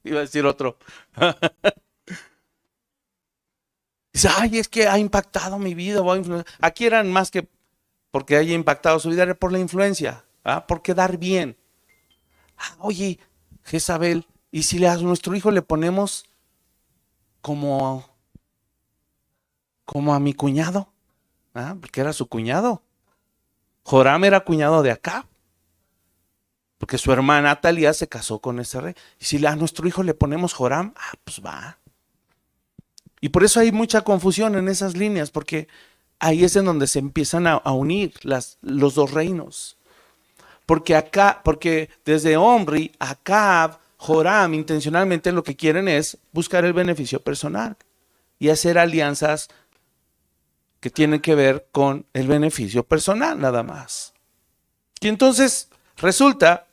Iba a decir otro. Dice, ay, es que ha impactado mi vida. Aquí eran más que porque haya impactado su vida, era por la influencia, ¿ah? Por quedar bien. Oye, Jezabel, ¿y si a nuestro hijo le ponemos como a mi cuñado? ¿Ah? Porque era su cuñado. Joram era cuñado de Acab, porque su hermana Atalía se casó con ese rey. Y si a nuestro hijo le ponemos Joram, pues va. Y por eso hay mucha confusión en esas líneas, porque ahí es en donde se empiezan a unir los dos reinos. Porque desde Omri, Acab, Joram, intencionalmente lo que quieren es buscar el beneficio personal y hacer alianzas que tienen que ver con el beneficio personal nada más. Y entonces resulta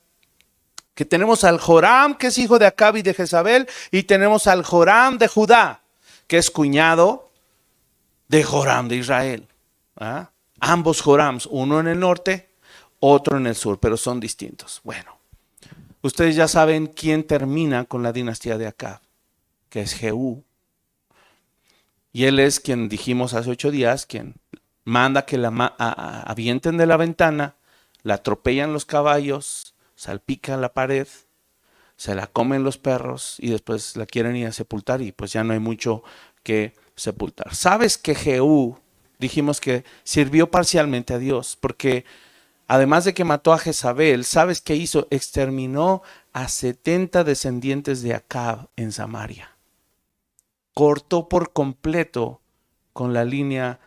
que tenemos al Joram, que es hijo de Acab y de Jezabel, y tenemos al Joram de Judá, que es cuñado de Joram de Israel. ¿Ah? Ambos Jorams, uno en el norte, otro en el sur, pero son distintos. Bueno, ustedes ya saben quién termina con la dinastía de Acab, que es Jehú. Y él es quien dijimos hace 8 días, quien manda que la avienten de la ventana, la atropellan los caballos, salpican la pared, se la comen los perros y después la quieren ir a sepultar y pues ya no hay mucho que sepultar. ¿Sabes que Jehú, dijimos que sirvió parcialmente a Dios? Porque además de que mató a Jezabel, ¿sabes qué hizo? Exterminó a 70 descendientes de Acab en Samaria. Cortó por completo con la línea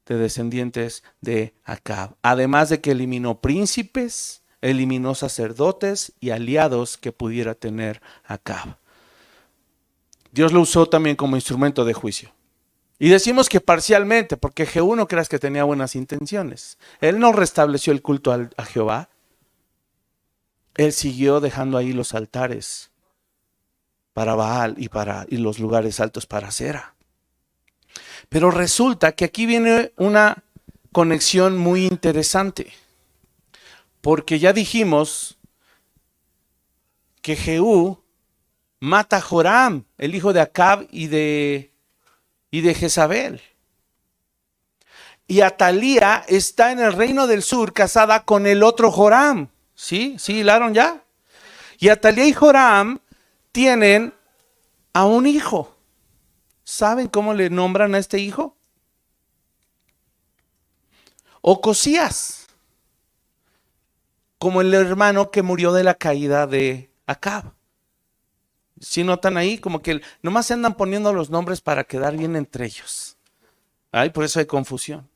de descendientes de Acab. Además de que eliminó príncipes, eliminó sacerdotes y aliados que pudiera tener Acab. Dios lo usó también como instrumento de juicio. Y decimos que parcialmente, porque Jehú no creas que tenía buenas intenciones. Él no restableció el culto a Jehová. Él siguió dejando ahí los altares para Baal y los lugares altos para Acera. Pero resulta que aquí viene una conexión muy interesante. Porque ya dijimos que Jehú mata a Joram, el hijo de Acab y de Jezabel. Y Atalía está en el reino del sur casada con el otro Joram. ¿Sí? ¿Sí hilaron ya? Y Atalía y Joram tienen a un hijo. ¿Saben cómo le nombran a este hijo? Ocosías, como el hermano que murió de la caída de Acab. ¿Sí notan ahí? Como que nomás se andan poniendo los nombres para quedar bien entre ellos. Ay, por eso hay confusión.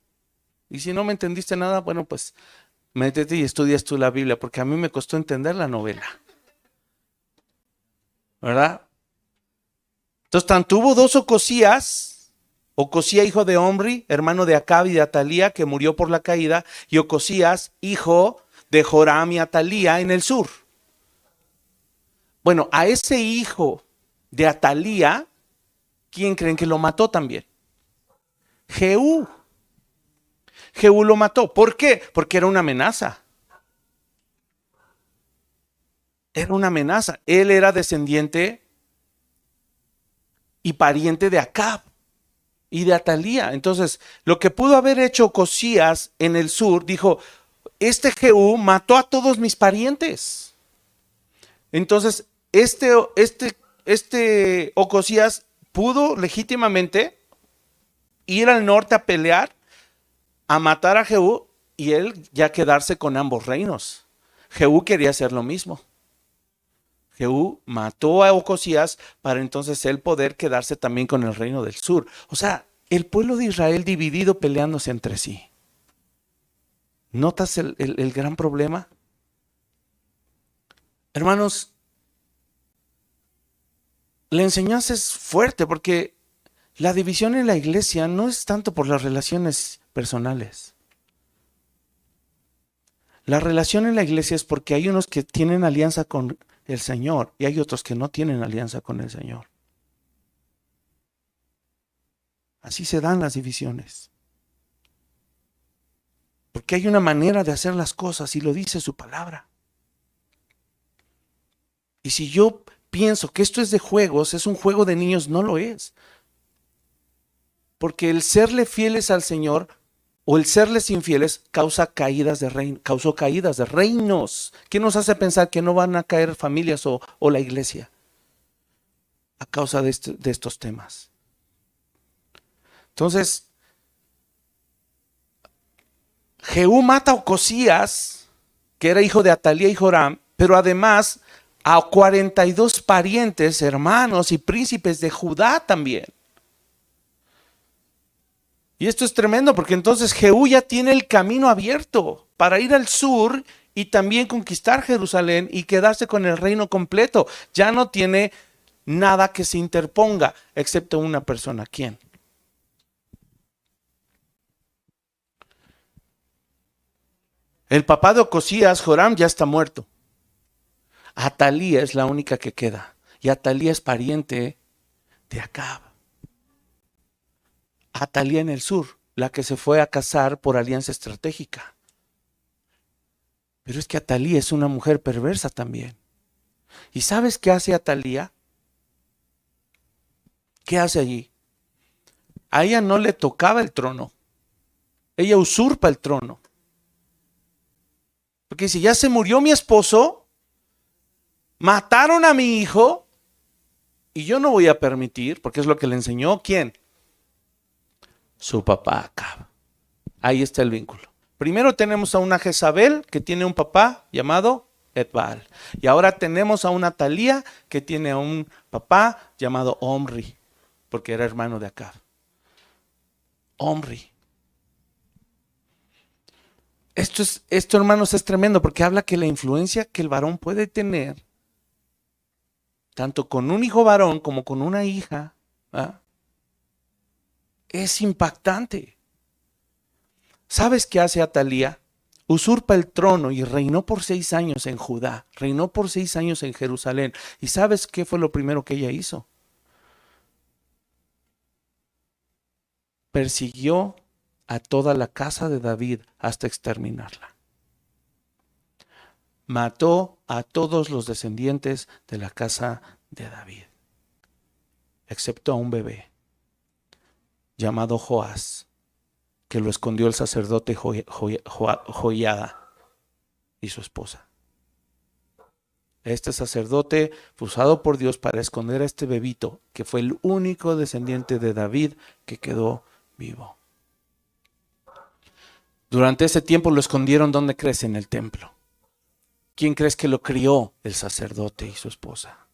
Y si no me entendiste nada, bueno, pues métete y estudias tú la Biblia, porque a mí me costó entender la novela. ¿Verdad? Entonces, tuvo 2 Ocosías, Ocosías hijo de Omri, hermano de Acab y de Atalía, que murió por la caída, y Ocosías hijo de Joram y Atalía en el sur. Bueno, a ese hijo de Atalía, ¿quién creen que lo mató también? Jehú. Jehú lo mató. ¿Por qué? Porque era una amenaza. Era una amenaza. Él era descendiente y pariente de Acab y de Atalía. Entonces, lo que pudo haber hecho Ocosías en el sur, dijo, este Jehú mató a todos mis parientes. Entonces, este Ocosías pudo legítimamente ir al norte a pelear, a matar a Jehú y él ya quedarse con ambos reinos. Jehú quería hacer lo mismo. Jehú mató a Ocosías para entonces él poder quedarse también con el reino del sur. O sea, el pueblo de Israel dividido peleándose entre sí. ¿Notas el gran problema? Hermanos, la enseñanza es fuerte porque la división en la iglesia no es tanto por las relaciones personales. La relación en la iglesia es porque hay unos que tienen alianza con el Señor y hay otros que no tienen alianza con el Señor. Así se dan las divisiones. Porque hay una manera de hacer las cosas y lo dice su palabra. Y si yo pienso que esto es de juegos, es un juego de niños, no lo es. Porque el serle fieles al Señor o el serles infieles causó caídas de reinos. ¿Qué nos hace pensar que no van a caer familias o la iglesia? A causa de estos temas. Entonces, Jehú mata a Ocosías, que era hijo de Atalía y Joram, pero además a 42 parientes, hermanos y príncipes de Judá también. Y esto es tremendo porque entonces Jehú ya tiene el camino abierto para ir al sur y también conquistar Jerusalén y quedarse con el reino completo. Ya no tiene nada que se interponga, excepto una persona. ¿Quién? El papá de Ocosías, Joram, ya está muerto. Atalía es la única que queda. Y Atalía es pariente de Acab. Atalía en el sur, la que se fue a casar por alianza estratégica. Pero es que Atalía es una mujer perversa también. ¿Y sabes qué hace Atalía? ¿Qué hace allí? A ella no le tocaba el trono. Ella usurpa el trono. Porque si ya se murió mi esposo, mataron a mi hijo, y yo no voy a permitir, porque es lo que le enseñó, ¿quién? Su papá Acab. Ahí está el vínculo. Primero tenemos a una Jezabel que tiene un papá llamado Etbaal. Y ahora tenemos a una Atalía que tiene a un papá llamado Omri, porque era hermano de Acab. Omri. Esto, hermanos, es tremendo porque habla que la influencia que el varón puede tener, tanto con un hijo varón como con una hija, ¿ah?, es impactante. ¿Sabes qué hace Atalía? Usurpa el trono y reinó por 6 años en Judá, reinó por 6 años en Jerusalén. ¿Y sabes qué fue lo primero que ella hizo? Persiguió a toda la casa de David hasta exterminarla. Mató a todos los descendientes de la casa de David, excepto a un bebé llamado Joás, que lo escondió el sacerdote Joiada y su esposa. Este sacerdote fue usado por Dios para esconder a este bebito, que fue el único descendiente de David que quedó vivo. Durante ese tiempo lo escondieron. ¿Dónde crees? En el templo. ¿Quién crees que lo crió? El sacerdote y su esposa.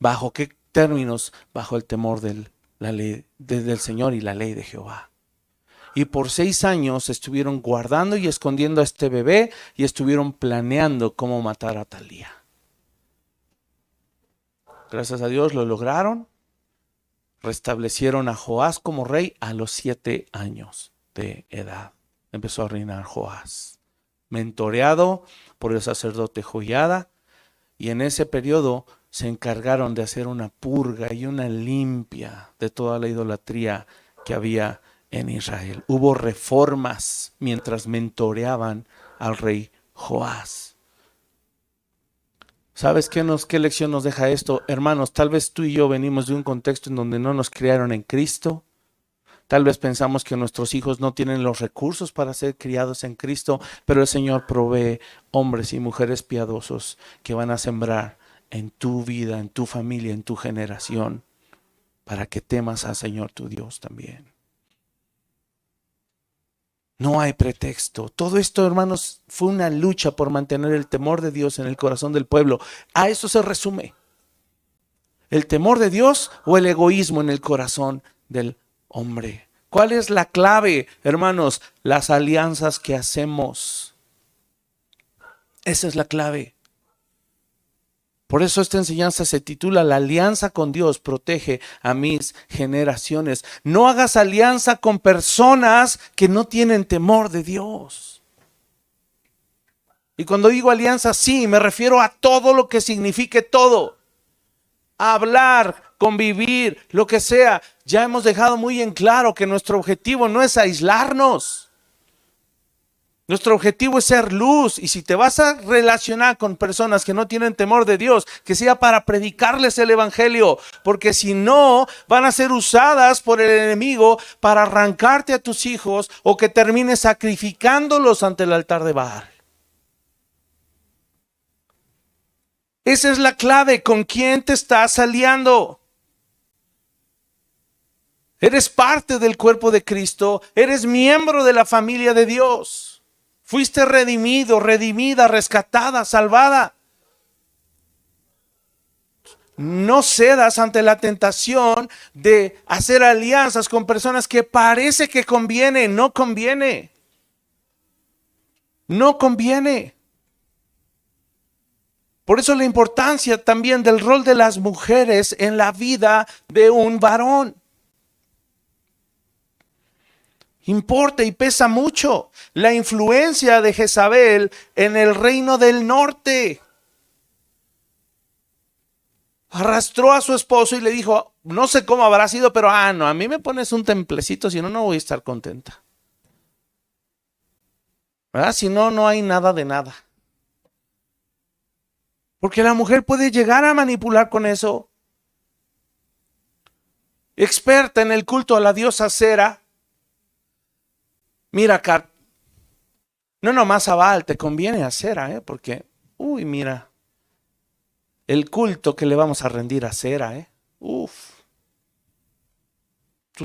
¿Bajo qué términos? Bajo el temor de la ley del Señor y la ley de Jehová. Y por 6 años estuvieron guardando y escondiendo a este bebé y estuvieron planeando cómo matar a Atalía. Gracias a Dios lo lograron. Restablecieron a Joás como rey a los 7 años de edad. Empezó a reinar Joás, mentoreado por el sacerdote Joiada, y en ese periodo se encargaron de hacer una purga y una limpia de toda la idolatría que había en Israel. Hubo reformas mientras mentoreaban al rey Joás. ¿Sabes qué lección nos deja esto? Hermanos, tal vez tú y yo venimos de un contexto en donde no nos criaron en Cristo. Tal vez pensamos que nuestros hijos no tienen los recursos para ser criados en Cristo, pero el Señor provee hombres y mujeres piadosos que van a sembrar en tu vida, en tu familia, en tu generación, para que temas al Señor tu Dios también. No hay pretexto. Todo esto, hermanos, fue una lucha por mantener el temor de Dios en el corazón del pueblo. A eso se resume. ¿El temor de Dios o el egoísmo en el corazón del hombre? ¿Cuál es la clave, hermanos? Las alianzas que hacemos. Esa es la clave. Por eso esta enseñanza se titula La alianza con Dios protege a mis generaciones. No hagas alianza con personas que no tienen temor de Dios. Y cuando digo alianza, sí, me refiero a todo lo que signifique todo. Hablar, convivir, lo que sea. Ya hemos dejado muy en claro que nuestro objetivo no es aislarnos. Nuestro objetivo es ser luz, y si te vas a relacionar con personas que no tienen temor de Dios, que sea para predicarles el evangelio, porque si no, van a ser usadas por el enemigo para arrancarte a tus hijos o que termines sacrificándolos ante el altar de Baal. Esa es la clave. ¿Con quién te estás aliando? Eres parte del cuerpo de Cristo, eres miembro de la familia de Dios. Fuiste redimido, redimida, rescatada, salvada. No cedas ante la tentación de hacer alianzas con personas que parece que conviene, no conviene. No conviene. Por eso la importancia también del rol de las mujeres en la vida de un varón. Importa y pesa mucho la influencia de Jezabel en el reino del norte. Arrastró a su esposo y le dijo, no sé cómo habrá sido, pero no, a mí me pones un templecito, si no, no voy a estar contenta. ¿Verdad? Si no, no hay nada de nada. Porque la mujer puede llegar a manipular con eso. Experta en el culto a la diosa Cera. Mira, Kat, no nomás a Baal, te conviene a Cera, porque, mira, el culto que le vamos a rendir a Cera, tú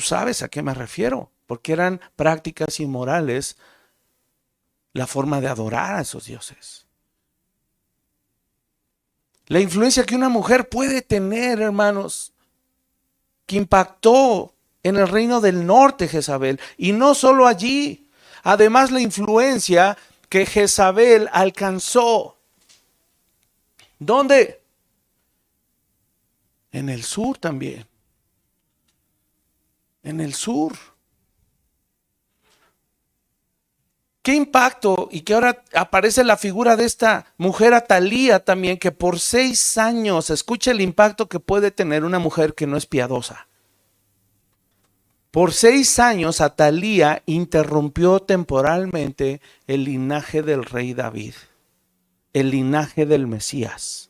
sabes a qué me refiero, porque eran prácticas inmorales la forma de adorar a esos dioses. La influencia que una mujer puede tener, hermanos, que impactó en el reino del norte Jezabel, y no solo allí, además la influencia que Jezabel alcanzó. ¿Dónde? En el sur también. En el sur. ¿Qué impacto? Y que ahora aparece la figura de esta mujer Atalía también, que por 6 años, escucha el impacto que puede tener una mujer que no es piadosa. Por 6 años Atalía interrumpió temporalmente el linaje del rey David, el linaje del Mesías.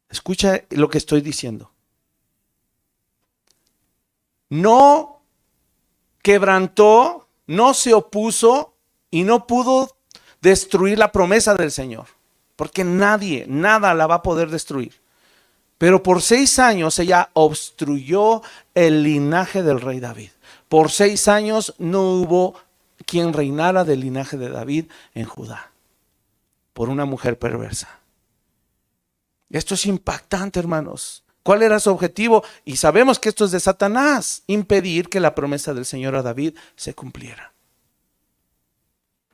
Escucha lo que estoy diciendo. No quebrantó, no se opuso y no pudo destruir la promesa del Señor, porque nada la va a poder destruir. Pero por 6 años ella obstruyó el linaje del rey David. Por 6 años no hubo quien reinara del linaje de David en Judá, por una mujer perversa. Esto es impactante, hermanos. ¿Cuál era su objetivo? Y sabemos que esto es de Satanás, impedir que la promesa del Señor a David se cumpliera.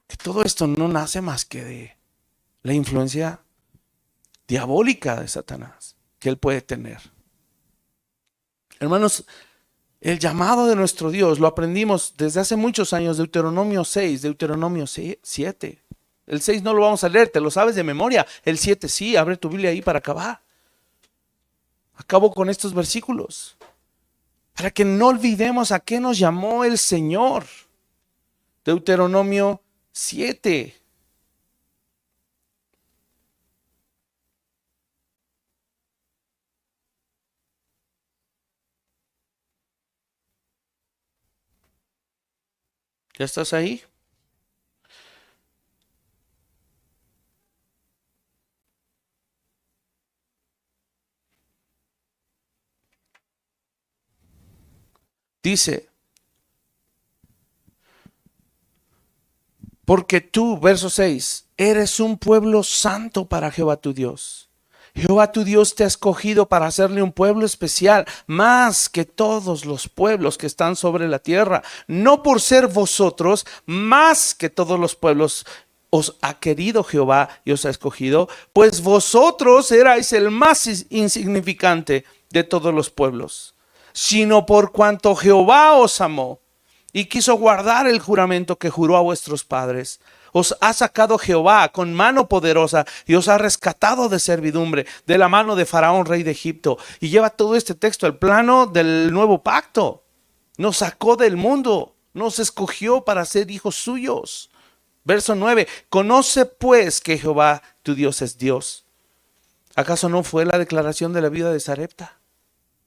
Que todo esto no nace más que de la influencia diabólica de Satanás que él puede tener. Hermanos, el llamado de nuestro Dios lo aprendimos desde hace muchos años, Deuteronomio 6, Deuteronomio 7. El 6 no lo vamos a leer, te lo sabes de memoria. El 7 sí, abre tu Biblia ahí para acabar. Acabo con estos versículos, para que no olvidemos a qué nos llamó el Señor. Deuteronomio 7. ¿Ya estás ahí? Dice, porque tú, verso 6, eres un pueblo santo para Jehová tu Dios. Jehová tu Dios te ha escogido para hacerle un pueblo especial, más que todos los pueblos que están sobre la tierra. No por ser vosotros, más que todos los pueblos os ha querido Jehová y os ha escogido, pues vosotros erais el más insignificante de todos los pueblos, sino por cuanto Jehová os amó y quiso guardar el juramento que juró a vuestros padres. Os ha sacado Jehová con mano poderosa y os ha rescatado de servidumbre, de la mano de Faraón, rey de Egipto. Y lleva todo este texto al plano del nuevo pacto. Nos sacó del mundo, nos escogió para ser hijos suyos. Verso 9, conoce pues que Jehová tu Dios es Dios. ¿Acaso no fue la declaración de la vida de Sarepta?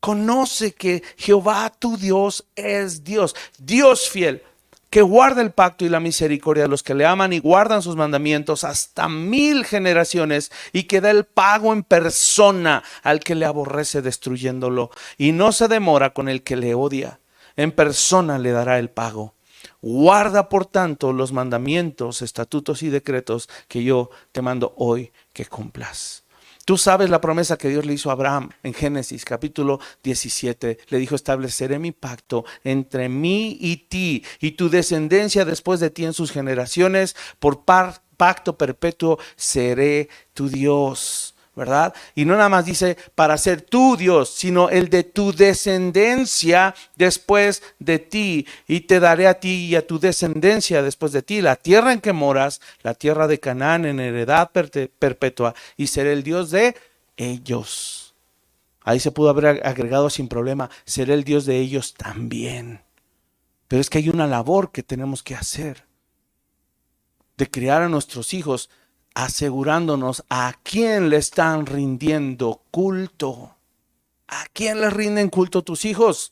Conoce que Jehová tu Dios es Dios, Dios fiel, que guarda el pacto y la misericordia de los que le aman y guardan sus mandamientos hasta 1000 generaciones, y que da el pago en persona al que le aborrece, destruyéndolo, y no se demora con el que le odia, en persona le dará el pago. Guarda por tanto los mandamientos, estatutos y decretos que yo te mando hoy que cumplas. Tú sabes la promesa que Dios le hizo a Abraham en Génesis capítulo 17. Le dijo: estableceré mi pacto entre mí y ti y tu descendencia después de ti en sus generaciones. Por pacto perpetuo seré tu Dios. ¿Verdad? Y no nada más dice para ser tu Dios, sino el de tu descendencia después de ti. Y te daré a ti y a tu descendencia después de ti la tierra en que moras, la tierra de Canaán, en heredad perpetua, y seré el Dios de ellos. Ahí se pudo haber agregado sin problema: seré el Dios de ellos también. Pero es que hay una labor que tenemos que hacer, de criar a nuestros hijos, asegurándonos a quién le están rindiendo culto. ¿A quién le rinden culto tus hijos?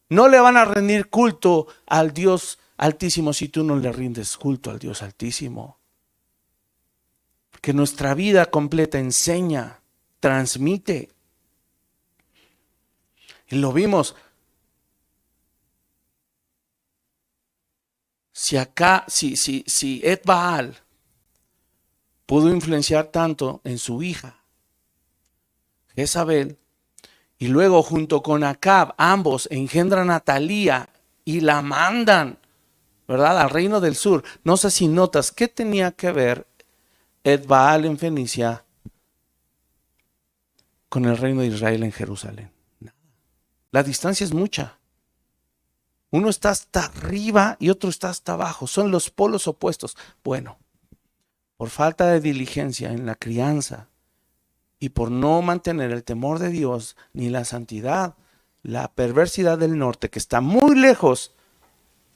No le van a rendir culto al Dios Altísimo si tú no le rindes culto al Dios Altísimo. Porque nuestra vida completa enseña, transmite. Y lo vimos. Si Ed Baal pudo influenciar tanto en su hija Jezabel, y luego junto con Acab ambos engendran a Talía y la mandan, ¿verdad?, al reino del sur. No sé si notas qué tenía que ver Ed Baal en Fenicia con el reino de Israel en Jerusalén. Nada. La distancia es mucha. Uno está hasta arriba y otro está hasta abajo. Son los polos opuestos. Bueno, por falta de diligencia en la crianza y por no mantener el temor de Dios ni la santidad, la perversidad del norte, que está muy lejos,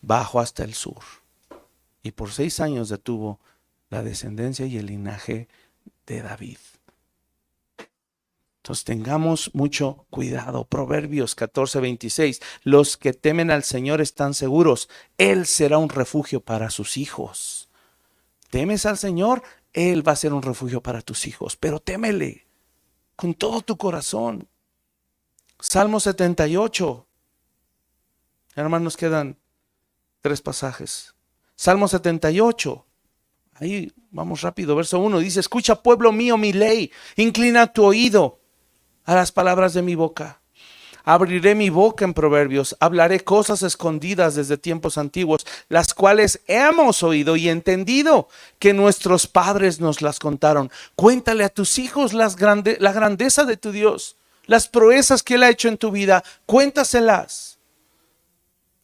bajó hasta el sur. Y por 6 años detuvo la descendencia y el linaje de David. Entonces tengamos mucho cuidado. Proverbios 14:26. Los que temen al Señor están seguros. Él será un refugio para sus hijos. ¿Temes al Señor? Él va a ser un refugio para tus hijos. Pero témele con todo tu corazón. Salmo 78. Hermanos, quedan 3 pasajes. Salmo 78. Ahí vamos rápido. Verso 1 dice: escucha, pueblo mío, mi ley. Inclina tu oído a las palabras de mi boca. Abriré mi boca en proverbios, hablaré cosas escondidas desde tiempos antiguos, las cuales hemos oído y entendido, que nuestros padres nos las contaron. Cuéntale a tus hijos la grandeza de tu Dios, las proezas que Él ha hecho en tu vida, cuéntaselas.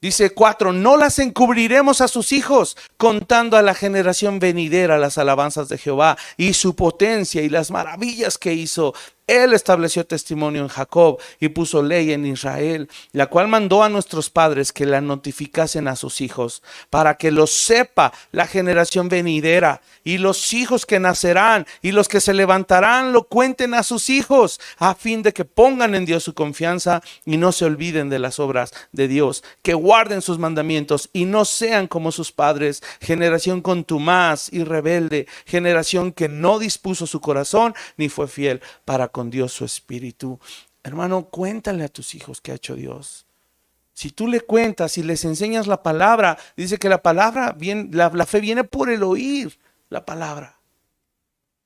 Dice 4, no las encubriremos a sus hijos, contando a la generación venidera las alabanzas de Jehová y su potencia y las maravillas que hizo. Él estableció testimonio en Jacob y puso ley en Israel, la cual mandó a nuestros padres que la notificasen a sus hijos, para que lo sepa la generación venidera, y los hijos que nacerán y los que se levantarán lo cuenten a sus hijos, a fin de que pongan en Dios su confianza y no se olviden de las obras de Dios, que guarden sus mandamientos y no sean como sus padres, generación contumaz y rebelde, generación que no dispuso su corazón ni fue fiel para con Dios su espíritu. Hermano, cuéntale a tus hijos qué ha hecho Dios. Si tú le cuentas y les enseñas la palabra, dice que la palabra, la fe viene por el oír la palabra.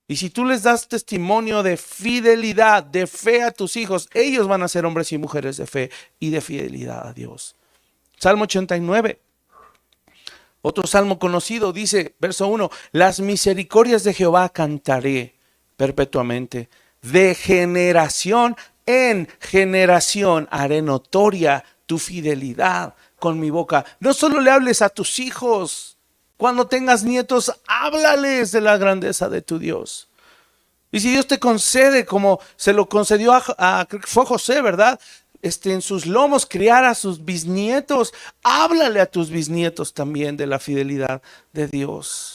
Y si tú les das testimonio de fidelidad, de fe a tus hijos, ellos van a ser hombres y mujeres de fe y de fidelidad a Dios. Salmo 89. Otro salmo conocido dice, verso 1, las misericordias de Jehová cantaré perpetuamente. De generación en generación haré notoria tu fidelidad con mi boca. No solo le hables a tus hijos. Cuando tengas nietos, háblales de la grandeza de tu Dios. Y si Dios te concede, como se lo concedió creo que fue José, ¿verdad? En sus lomos criar a sus bisnietos, háblale a tus bisnietos también de la fidelidad de Dios.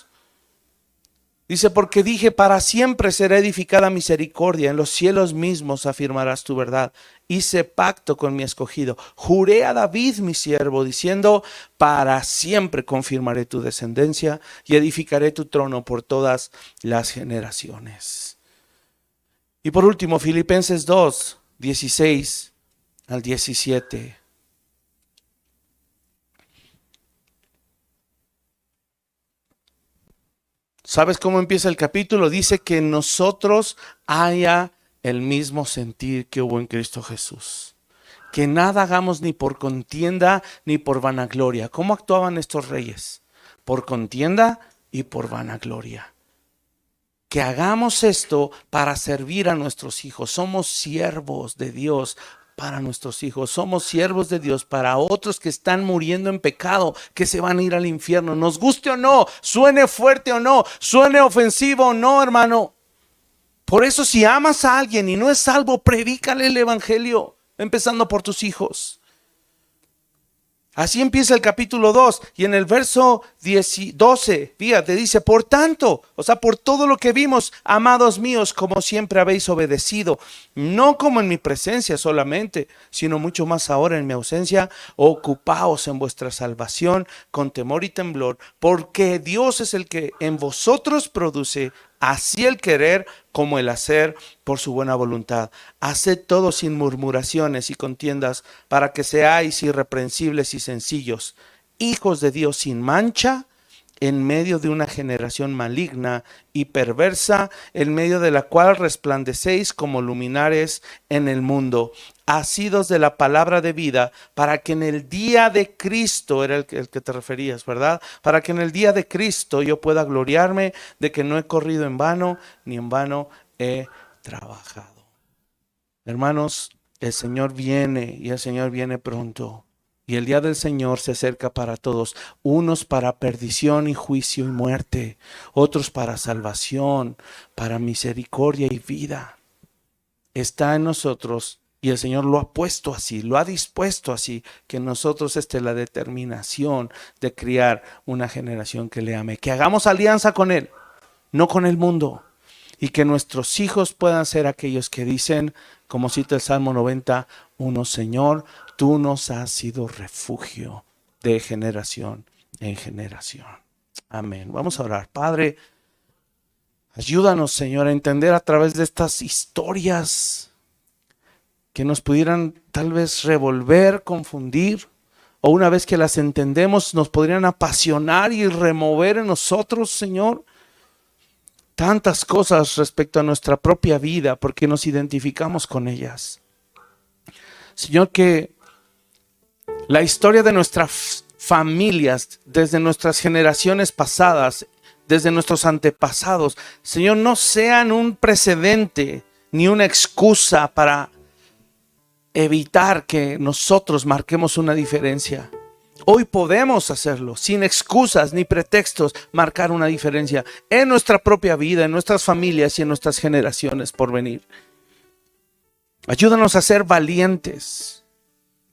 Dice, porque dije, para siempre será edificada misericordia, en los cielos mismos afirmarás tu verdad. Hice pacto con mi escogido, juré a David mi siervo, diciendo, para siempre confirmaré tu descendencia y edificaré tu trono por todas las generaciones. Y por último, Filipenses 2, 16 al 17. ¿Sabes cómo empieza el capítulo? Dice que en nosotros haya el mismo sentir que hubo en Cristo Jesús. Que nada hagamos ni por contienda ni por vanagloria. ¿Cómo actuaban estos reyes? Por contienda y por vanagloria. Que hagamos esto para servir a nuestros hijos. Somos siervos de Dios para nuestros hijos. Somos siervos de Dios para otros que están muriendo en pecado, que se van a ir al infierno. Nos guste o no, suene fuerte o no, suene ofensivo o no, hermano. Por eso, si amas a alguien y no es salvo, predícale el evangelio, empezando por tus hijos. Así empieza el capítulo 2 y en el verso 12, fíjate, dice, por tanto, o sea, por todo lo que vimos, amados míos, como siempre habéis obedecido, no como en mi presencia solamente, sino mucho más ahora en mi ausencia, ocupaos en vuestra salvación con temor y temblor, porque Dios es el que en vosotros produce así el querer como el hacer por su buena voluntad. Haced todo sin murmuraciones y contiendas, para que seáis irreprensibles y sencillos, hijos de Dios sin mancha, en medio de una generación maligna y perversa, en medio de la cual resplandecéis como luminares en el mundo, asidos de la palabra de vida, para que en el día de Cristo, era el que te referías, ¿verdad? Para que en el día de Cristo yo pueda gloriarme de que no he corrido en vano, ni en vano he trabajado. Hermanos, el Señor viene y el Señor viene pronto. Y el día del Señor se acerca para todos, unos para perdición y juicio y muerte, otros para salvación, para misericordia y vida. Está en nosotros y el Señor lo ha puesto así, lo ha dispuesto así, que en nosotros esté la determinación de criar una generación que le ame, que hagamos alianza con Él, no con el mundo, y que nuestros hijos puedan ser aquellos que dicen, como cita el Salmo 91, Señor, tú nos has sido refugio de generación en generación. Amén. Vamos a orar. Padre, ayúdanos, Señor, a entender a través de estas historias que nos pudieran tal vez revolver, confundir, o una vez que las entendemos nos podrían apasionar y remover en nosotros, Señor, tantas cosas respecto a nuestra propia vida porque nos identificamos con ellas. Señor, que la historia de nuestras familias, desde nuestras generaciones pasadas, desde nuestros antepasados, Señor, no sean un precedente ni una excusa para evitar que nosotros marquemos una diferencia. Hoy podemos hacerlo sin excusas ni pretextos, marcar una diferencia en nuestra propia vida, en nuestras familias y en nuestras generaciones por venir. Ayúdanos a ser valientes.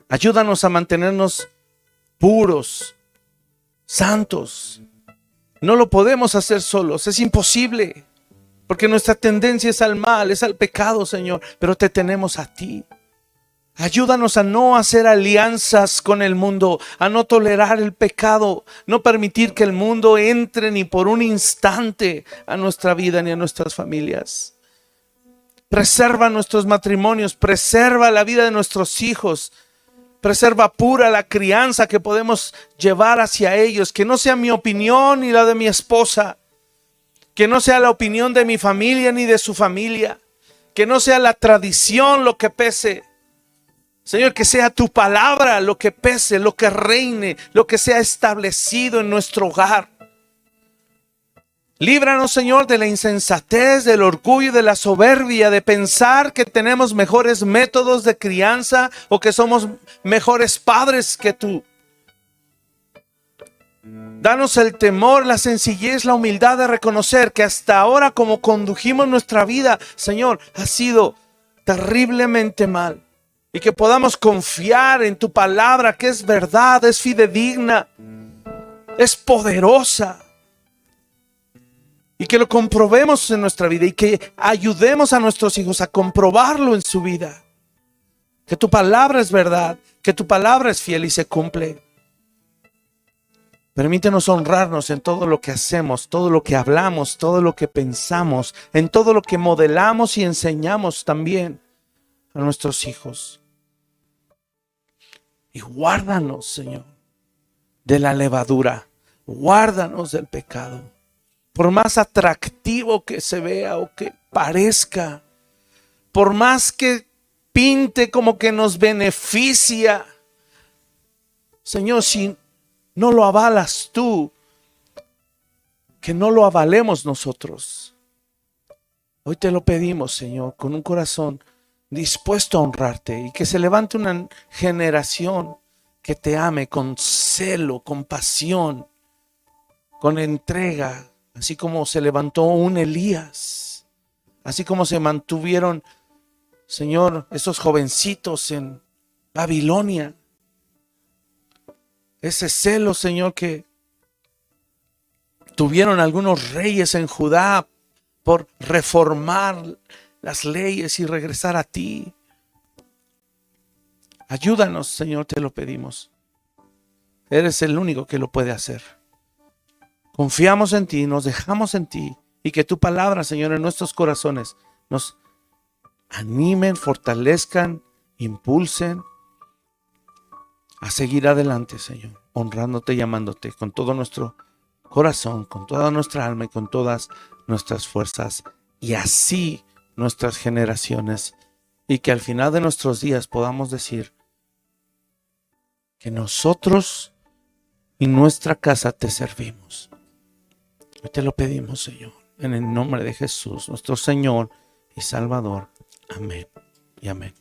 Ayúdanos a mantenernos puros, santos. No lo podemos hacer solos, es imposible, porque nuestra tendencia es al mal, es al pecado, Señor, pero te tenemos a ti. Ayúdanos a no hacer alianzas con el mundo, a no tolerar el pecado, no permitir que el mundo entre ni por un instante a nuestra vida ni a nuestras familias. Preserva nuestros matrimonios, preserva la vida de nuestros hijos, preserva pura la crianza que podemos llevar hacia ellos, que no sea mi opinión ni la de mi esposa, que no sea la opinión de mi familia ni de su familia, que no sea la tradición lo que pese. Señor, que sea tu palabra lo que pese, lo que reine, lo que sea establecido en nuestro hogar. Líbranos, Señor, de la insensatez, del orgullo y de la soberbia, de pensar que tenemos mejores métodos de crianza o que somos mejores padres que tú. Danos el temor, la sencillez, la humildad de reconocer que hasta ahora como condujimos nuestra vida, Señor, ha sido terriblemente mal. Y que podamos confiar en tu palabra, que es verdad, es fidedigna, es poderosa. Y que lo comprobemos en nuestra vida y que ayudemos a nuestros hijos a comprobarlo en su vida. Que tu palabra es verdad, que tu palabra es fiel y se cumple. Permítenos honrarnos en todo lo que hacemos, todo lo que hablamos, todo lo que pensamos, en todo lo que modelamos y enseñamos también a nuestros hijos. Y guárdanos, Señor, de la levadura. Guárdanos del pecado. por más atractivo que se vea o que parezca, por más que pinte como que nos beneficia, Señor, si no lo avalas tú, que no lo avalemos nosotros. Hoy te lo pedimos, Señor, con un corazón dispuesto a honrarte, y que se levante una generación que te ame con celo, con pasión, con entrega, así como se levantó un Elías, así como se mantuvieron, Señor, esos jovencitos en Babilonia. Ese celo, Señor, que tuvieron algunos reyes en Judá por reformar las leyes y regresar a ti. Ayúdanos, Señor, te lo pedimos. Eres el único que lo puede hacer. Confiamos en ti, nos dejamos en ti, y que tu palabra, Señor, en nuestros corazones nos animen, fortalezcan, impulsen a seguir adelante, Señor, honrándote y amándote con todo nuestro corazón, con toda nuestra alma y con todas nuestras fuerzas, y así nuestras generaciones, y que al final de nuestros días podamos decir que nosotros y nuestra casa te servimos. Hoy te lo pedimos, Señor, en el nombre de Jesús, nuestro Señor y Salvador. Amén y amén.